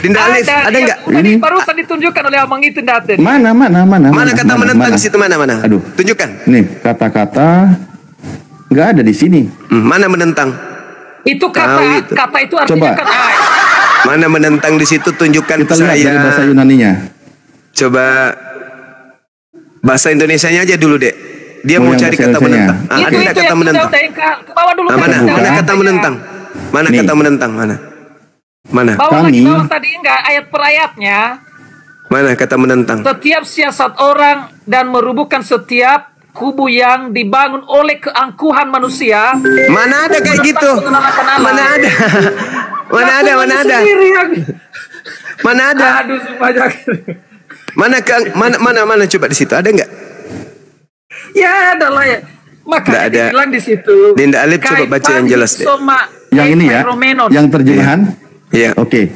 Dinda Alif, ada nggak? Tadi barusan ditunjukkan oleh abang itu Daten. Mana kata menentang di situ, mana? Aduh. Tunjukkan. Nih, kata-kata nggak ada di sini. Mana menentang? Itu kata itu artinya Coba. kan Mana menentang di situ, tunjukkan Kita ke lihat saya. dari bahasa Yunaninya. Coba bahasa Indonesianya aja dulu, Dek. Dia Oh, mau yang cari bahasa kata Indonesianya. menentang. itu Ada nggak kata yang menentang? udah yang ke bawah dulu. Mana? Bukan. Mana kata menentang? Mana Nih. kata menentang? Mana? Bawah lagi Kami- bawah tadi enggak ayat per ayatnya. Mana kata menentang? Setiap siasat orang dan merubuhkan setiap kubu yang dibangun oleh keangkuhan manusia. Mana ada kayak gitu? Mana ada? Mana ada? Mana ada? Aduh, banyak. Mana coba di situ ada nggak? Ya, adalah ya. Nggak Maka ada. dibilang di situ. Dinda Alif coba baca yang jelas, Dek. Yang ini ya, yang terjemahan. Iya. Oke.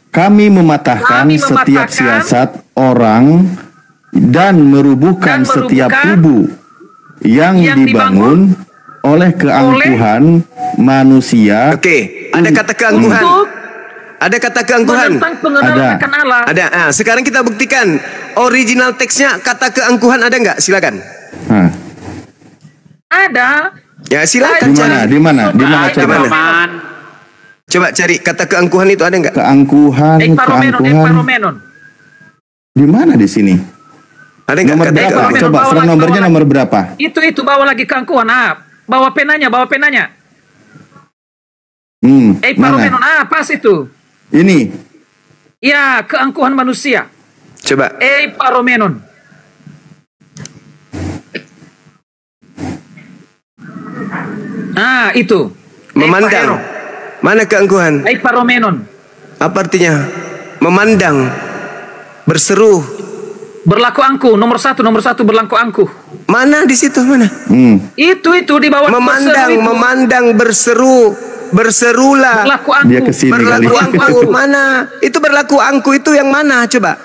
Kami mematahkan setiap siasat orang dan merubuhkan setiap kubu yang dibangun oleh keangkuhan manusia. Oke, ada kata keangkuhan. Ada kata keangkuhan. Menentang pengenalan Ada. akan Allah. Ada. Sekarang kita buktikan original teksnya kata keangkuhan ada nggak? Silakan. Hah. Ada. Ya silakan cari. Di mana coba? Coba cari kata keangkuhan itu ada nggak? Keangkuhan. Eparomenon. Di mana di sini? Ada nggak Nomor kata berapa? keangkuhan? Coba serang nomornya nomor berapa? Itu bawa lagi keangkuhan. Bawa penanya. Mana? Eparomenon. Pas itu. Ini. Ya, keangkuhan manusia. Coba. Eparomenon. Itu. Memandang. Mana keangkuhan? Eparomenon. Apa artinya? Memandang. Berseru. Berlaku angkuh. Nomor satu berlaku angkuh. Mana di situ mana? Itu di bawah Memandang berseru. Berserulah. Berlaku angkuh. Dia kesini kali. Berlaku angkuh mana? Itu berlaku angkuh itu yang mana? Coba.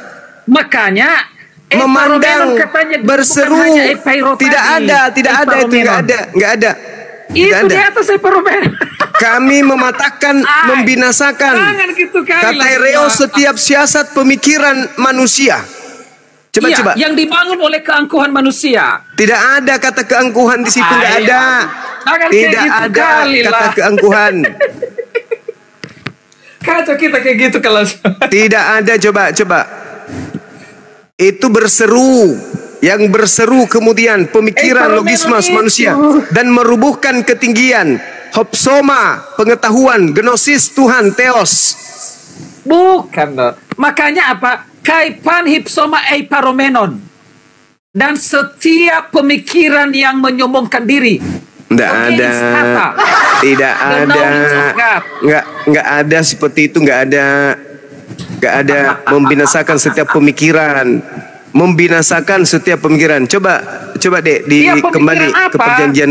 Makanya Memandang katanya berseru. bukan hanya epairo Tidak tadi. ada itu nggak ada. Itu Tidak di ada. atas eparomenon. Kami mematahkan, membinasakan. Jangan gitu kali Kata lah. Reo setiap siasat pemikiran manusia. Coba. Yang dibangun oleh keangkuhan manusia. Tidak ada kata keangkuhan di situ, nggak ada. Jangan kayak Tidak gitu ada kali kata lah. keangkuhan. Kacau kita kayak gitu kalau. Tidak ada, coba. Itu berseru. Yang berseru kemudian pemikiran logismas manusia dan merubuhkan ketinggian. Hopsoma, pengetahuan, gnosis Tuhan, theos. Bukan dong. Makanya apa? Kaipan hipsoma eparomenon. Dan setiap pemikiran yang menyombongkan diri. Tidak ada. Tidak ada. Nggak ada seperti itu, nggak ada. Nggak ada membinasakan setiap pemikiran. Membinasakan setiap pemikiran. Coba Dek kembali ke perjanjian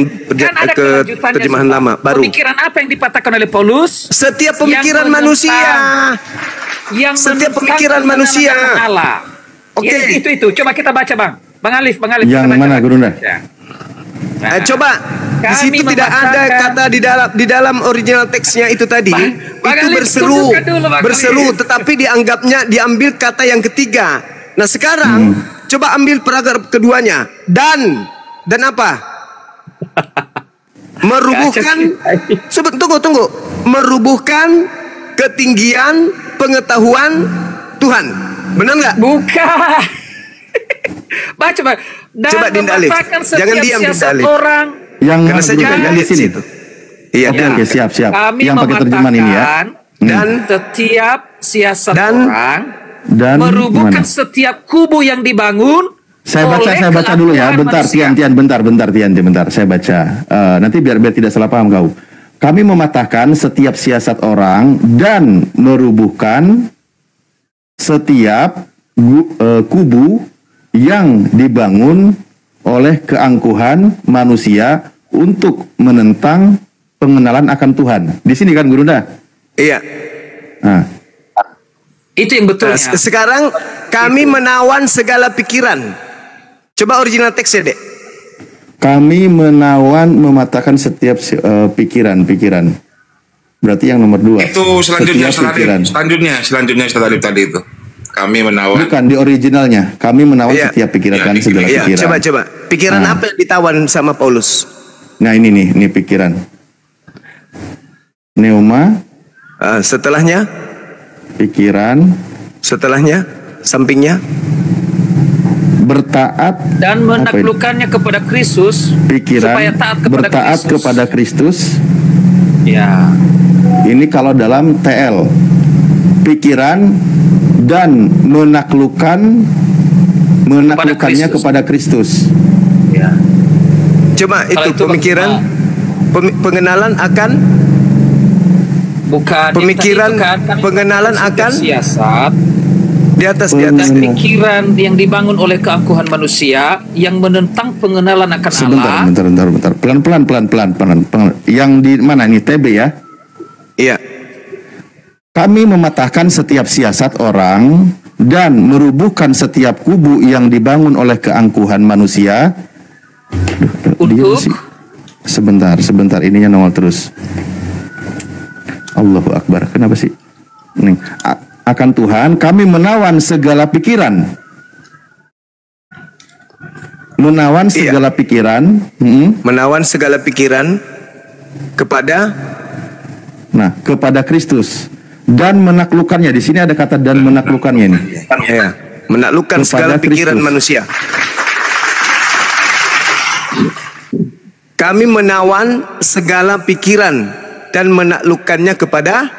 ke terjemahan lama baru. Pemikiran apa yang dipatahkan oleh Paulus? Setiap pemikiran manusia. Setiap pemikiran manusia. Allah. Oke. Itu. Coba kita baca, Bang. Bang Alif. Yang mana, Gurunda? Coba di situ tidak ada kata di dalam original teksnya itu tadi. Itu berseru, tetapi diambil kata yang ketiga. Nah sekarang coba ambil paragraf keduanya. Dan apa? Merubuhkan. Tunggu. Merubuhkan ketinggian pengetahuan Tuhan. Benar nggak? Bukan. Baca. Dan coba Dinda Alif. Jangan diam Dinda Alif. Orang yang karena saya juga di sini. Iya, oke, siap. Kami yang pakai terjemahan ini ya. Dan setiap siasat orang dan merubuhkan setiap kubu yang dibangun. Saya baca dulu ya. Bentar, Tian. Saya baca. Nanti biar tidak salah paham kau. Kami mematahkan setiap siasat orang dan merubuhkan setiap kubu yang dibangun oleh keangkuhan manusia untuk menentang pengenalan akan Tuhan. Di sini kan Guru Nda? Iya. Nah. Itu yang betulnya. Sekarang kami menawan segala pikiran. Coba original teksnya, Dek. Kami mematahkan setiap pikiran. Berarti yang nomor 2. Itu selanjutnya setelah tadi itu. Kami menawan. Bukan di originalnya. Kami menawan setiap pikiran kan segala pikiran. Coba. Pikiran apa yang ditawan sama Paulus? Nah ini pikiran. Neuma. Setelahnya? Pikiran. Setelahnya? Sampingnya? Bertaat dan menaklukkannya kepada Kristus. Pikiran supaya taat kepada Kristus. Ya. Ini kalau dalam TL. Pikiran dan menaklukkannya kepada Kristus. Ya. Coba itu pemikiran pengenalan akan bukan pemikiran pengenalan akan siasat di atas pikiran yang dibangun oleh keangkuhan manusia yang menentang pengenalan akan Allah. Bentar. Pelan. Yang di mana ini TB ya? Iya. Kami mematahkan setiap siasat orang dan merubuhkan setiap kubu yang dibangun oleh keangkuhan manusia. Sebentar, ininya nongol terus. Allahu Akbar. Kenapa sih? Nih, akan Tuhan kami menawan segala pikiran. Menawan segala pikiran. Menawan segala pikiran kepada Kristus. Dan menaklukkannya. Di sini ada kata dan menaklukkannya nih. Ya, menaklukkan segala pikiran manusia. Kami menawan segala pikiran dan menaklukkannya kepada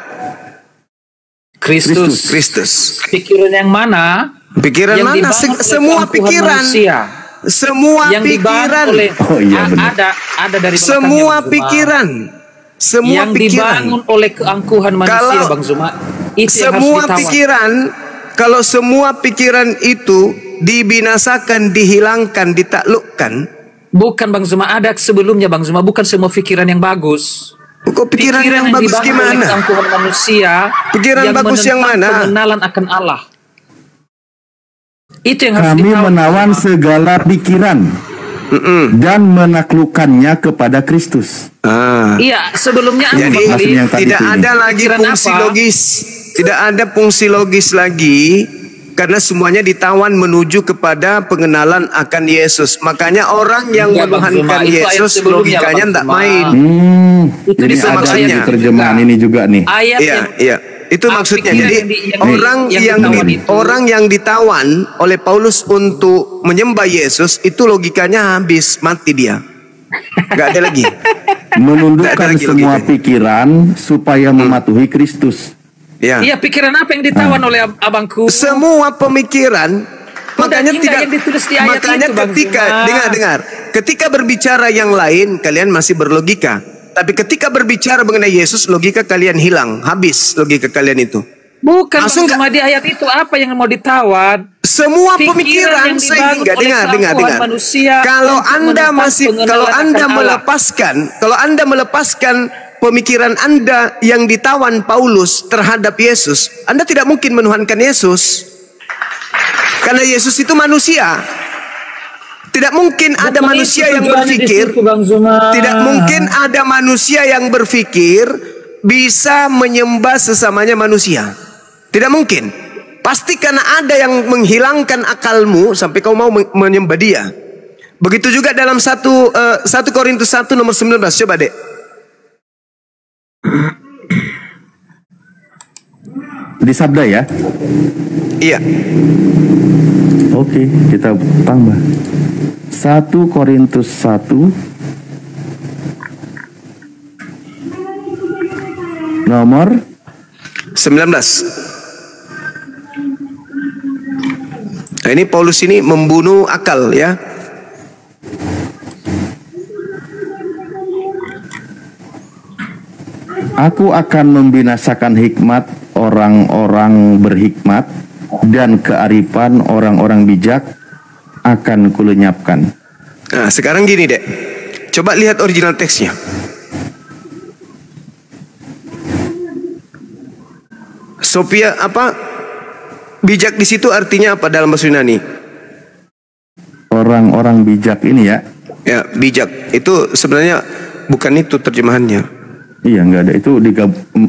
Kristus. Pikiran yang mana? Pikiran yang mana? Semua pikiran. Semua yang pikiran. Ada dari semua pikiran. Semua yang pikiran dibangun oleh keangkuhan manusia, Bang Zuma. Itu semua pikiran, kalau semua pikiran itu dibinasakan, dihilangkan, ditaklukkan. Bukan Bang Zuma, ada sebelumnya Bang Zuma. Bukan semua pikiran yang bagus. Kok pikiran yang bagus gimana? Keangkuhan manusia. Pikiran yang bagus yang mana? Pengenalan akan Allah. Itu yang harus kami menawan segala pikiran. Dan menaklukkannya kepada Kristus. Iya, sebelumnya jadi tidak ada lagi fungsi logis, tidak ada fungsi logis lagi, karena semuanya ditawan menuju kepada pengenalan akan Yesus. Makanya orang yang menuhankan Yesus logikanya tidak main. Jadi ada di terjemahan ini juga nih. Iya. Itu maksudnya. Jadi orang yang ditawan oleh Paulus untuk menyembah Yesus itu logikanya habis, mati dia. Gak ada lagi. Menundukkan semua pikiran supaya mematuhi Kristus. Iya, pikiran apa yang ditawan oleh abangku? Semua pemikiran. Makanya dengar. Ketika berbicara yang lain kalian masih berlogika. Tapi ketika berbicara mengenai Yesus, logika kalian hilang, habis logika kalian itu. Bukan cuma di ayat itu apa yang mau ditawan? Semua pemikiran sehingga dengar. Kalau Anda melepaskan pemikiran Anda yang ditawan Paulus terhadap Yesus, Anda tidak mungkin menuhankan Yesus. Karena Yesus itu manusia. Tidak mungkin ada manusia yang berpikir, tidak mungkin ada manusia yang berpikir bisa menyembah sesamanya manusia. Tidak mungkin. Pasti karena ada yang menghilangkan akalmu sampai kau mau menyembah dia. Begitu juga dalam 1 Korintus 1 nomor 19. Coba dek. Di sabda ya? Iya. Oke, kita tambah. 1 Korintus 1 nomor 19. Nah, ini Paulus ini membunuh akal ya. Aku akan membinasakan hikmat orang-orang berhikmat dan kearifan orang-orang bijak akan kulenyapkan. Nah, sekarang gini dek. Coba lihat original teksnya. Sophia apa? Bijak di situ artinya apa dalam bahasa Yunani? Orang-orang bijak ini ya? Ya, bijak. Itu sebenarnya bukan itu terjemahannya. Iya, enggak ada. Itu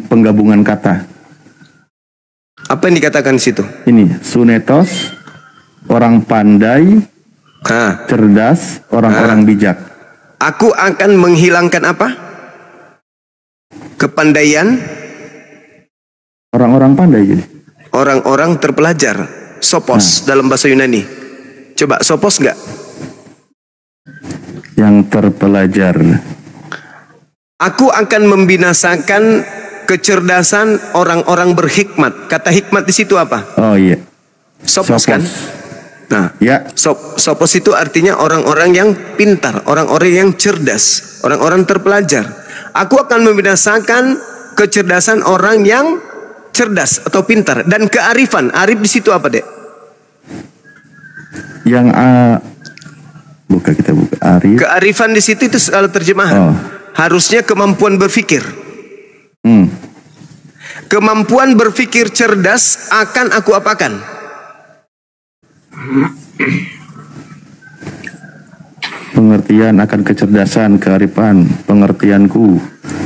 penggabungan kata. Apa yang dikatakan di situ? Ini, sunetos, orang pandai, cerdas, orang-orang bijak. Aku akan menghilangkan apa? Kepandaian. Orang-orang pandai jadi. Orang-orang terpelajar, sopos dalam bahasa Yunani. Coba sopos enggak? Yang terpelajar. Aku akan membinasakan kecerdasan orang-orang berhikmat. Kata hikmat di situ apa? Oh iya. Sopos kan? Nah, ya. Sopos itu artinya orang-orang yang pintar, orang-orang yang cerdas, orang-orang terpelajar. Aku akan membinasakan kecerdasan orang yang cerdas atau pintar dan kearifan. Arif di situ apa dek? Yang kita buka arif. Kearifan di situ itu kalau terjemahan. Oh. Harusnya kemampuan berpikir. Kemampuan berpikir cerdas akan aku apakan? Pengertian akan kecerdasan, kearifan, pengertianku.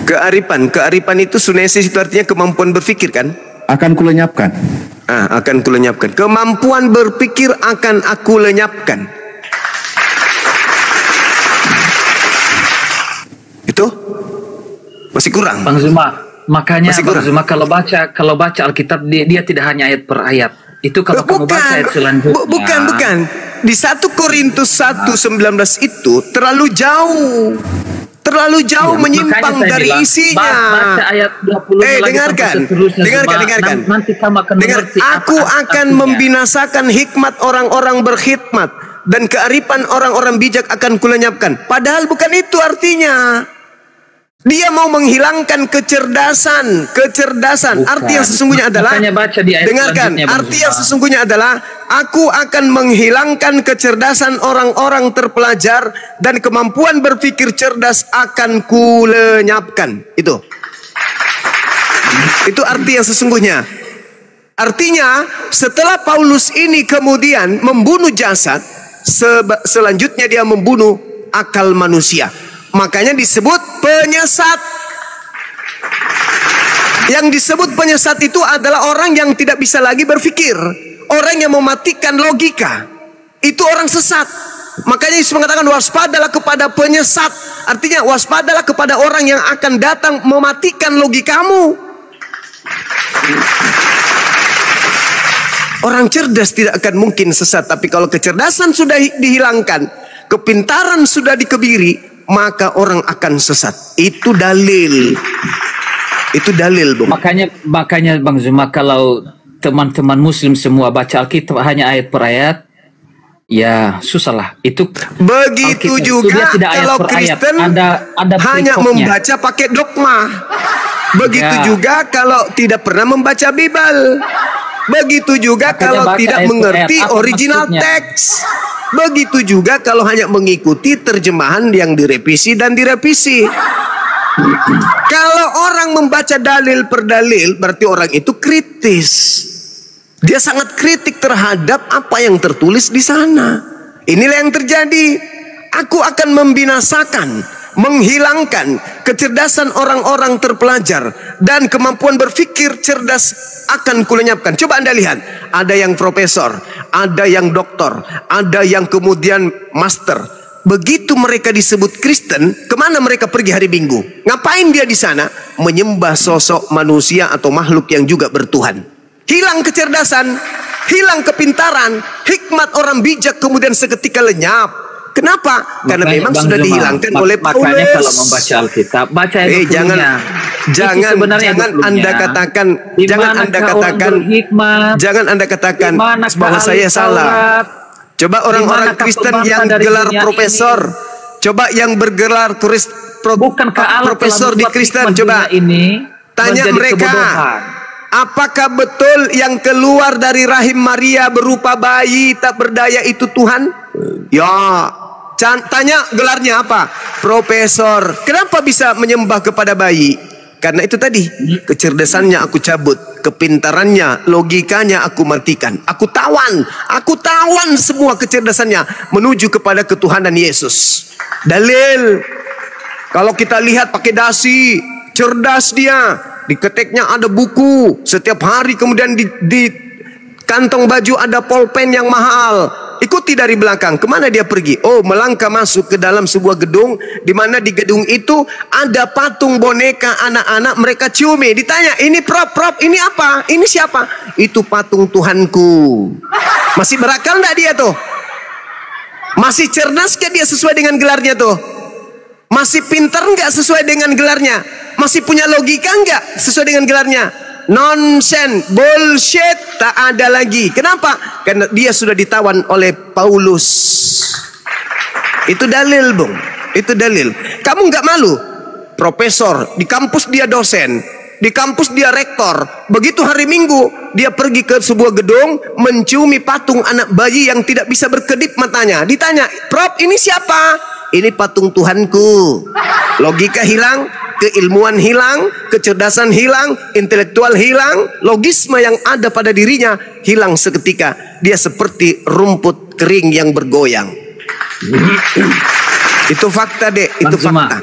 Kearifan itu sunesis itu artinya kemampuan berpikir kan? Akan kulenyapkan. Akan kulenyapkan. Kemampuan berpikir akan aku lenyapkan. Itu masih kurang. Bang Zuma, makanya Bang Zuma kalau baca Alkitab dia tidak hanya ayat per ayat. Itu kalau kamu baca ayat selanjutnya. Bukan. Di 1 Korintus 1:19 itu terlalu jauh menyimpang dari bilang, isinya. Baca ayat 20 dengarkan. Nanti kamu akan mengerti. Aku akan membinasakan hikmat orang-orang berhikmat dan kearifan orang-orang bijak akan kulenyapkan. Padahal bukan itu artinya. Dia mau menghilangkan kecerdasan. Bukan. Arti yang sesungguhnya adalah, dengarkan, arti yang sesungguhnya adalah, aku akan menghilangkan kecerdasan orang-orang terpelajar dan kemampuan berpikir cerdas akan kulenyapkan. Itu arti yang sesungguhnya. Artinya, setelah Paulus ini kemudian membunuh jasad, selanjutnya dia membunuh akal manusia. Makanya disebut penyesat. Yang disebut penyesat itu adalah orang yang tidak bisa lagi berpikir, orang yang mematikan logika. Itu orang sesat. Makanya Yesus mengatakan waspadalah kepada penyesat. Artinya waspadalah kepada orang yang akan datang mematikan logikamu. Orang cerdas tidak akan mungkin sesat. Tapi kalau kecerdasan sudah dihilangkan, kepintaran sudah dikebiri, maka orang akan sesat. Itu dalil. Bung. Makanya Bang Zuma, kalau teman-teman muslim semua baca Alkitab hanya ayat per ayat, ya susahlah. Itu begitu Alkitab, juga kalau Kristen ada hanya membaca pakai dogma. Begitu juga kalau tidak pernah membaca Bible. Begitu juga kalau tidak mengerti original teks. Begitu juga kalau hanya mengikuti terjemahan yang direvisi dan direvisi. Kalau orang membaca dalil per dalil, berarti orang itu kritis. Dia sangat kritik terhadap apa yang tertulis di sana. Inilah yang terjadi. Aku akan membinasakan, menghilangkan kecerdasan orang-orang terpelajar dan kemampuan berpikir cerdas akan kulenyapkan. Coba Anda lihat, ada yang profesor, ada yang doktor, ada yang kemudian master. Begitu mereka disebut Kristen, kemana mereka pergi hari Minggu? Ngapain dia di sana? Menyembah sosok manusia atau makhluk yang juga bertuhan. Hilang kecerdasan, hilang kepintaran, hikmat orang bijak kemudian seketika lenyap. Kenapa? Karena memang sudah dihilangkan oleh Paulus. Makanya kalau membaca Alkitab, baca jangan Anda katakan, jangan Anda katakan bahwa saya salah. Coba orang-orang Kristen yang gelar profesor, coba yang bergelar profesor di Kristen, coba tanya mereka, apakah betul yang keluar dari rahim Maria berupa bayi tak berdaya itu Tuhan? Ya, tanya gelarnya apa? Profesor. Kenapa bisa menyembah kepada bayi? Karena itu tadi, kecerdasannya aku cabut, kepintarannya, logikanya aku matikan. Aku tawan semua kecerdasannya menuju kepada ketuhanan Yesus. Dalil. Kalau kita lihat pakai dasi, cerdas dia. Di keteknya ada buku. Setiap hari kemudian di kantong baju ada pulpen yang mahal. Ikuti dari belakang. Kemana dia pergi? Oh, melangkah masuk ke dalam sebuah gedung, di mana di gedung itu ada patung boneka anak-anak, mereka ciumi. Ditanya, ini prop, ini apa? Ini siapa? Itu patung Tuhanku. Masih berakal enggak dia tuh? Masih cerdas gak dia sesuai dengan gelarnya tuh? Masih pintar enggak sesuai dengan gelarnya? Masih punya logika enggak sesuai dengan gelarnya? Nonsense, bullshit, tak ada lagi. Kenapa? Karena dia sudah ditawan oleh Paulus. Itu dalil, Bung. Itu dalil. Kamu nggak malu? Profesor, di kampus dia dosen, di kampus dia rektor. Begitu hari Minggu, dia pergi ke sebuah gedung, menciumi patung anak bayi yang tidak bisa berkedip matanya. Ditanya, Prof, ini siapa? Ini patung Tuhanku. Logika hilang, keilmuan hilang, kecerdasan hilang, intelektual hilang, logisme yang ada pada dirinya hilang seketika. Dia seperti rumput kering yang bergoyang. Itu fakta, Dek. Itu fakta.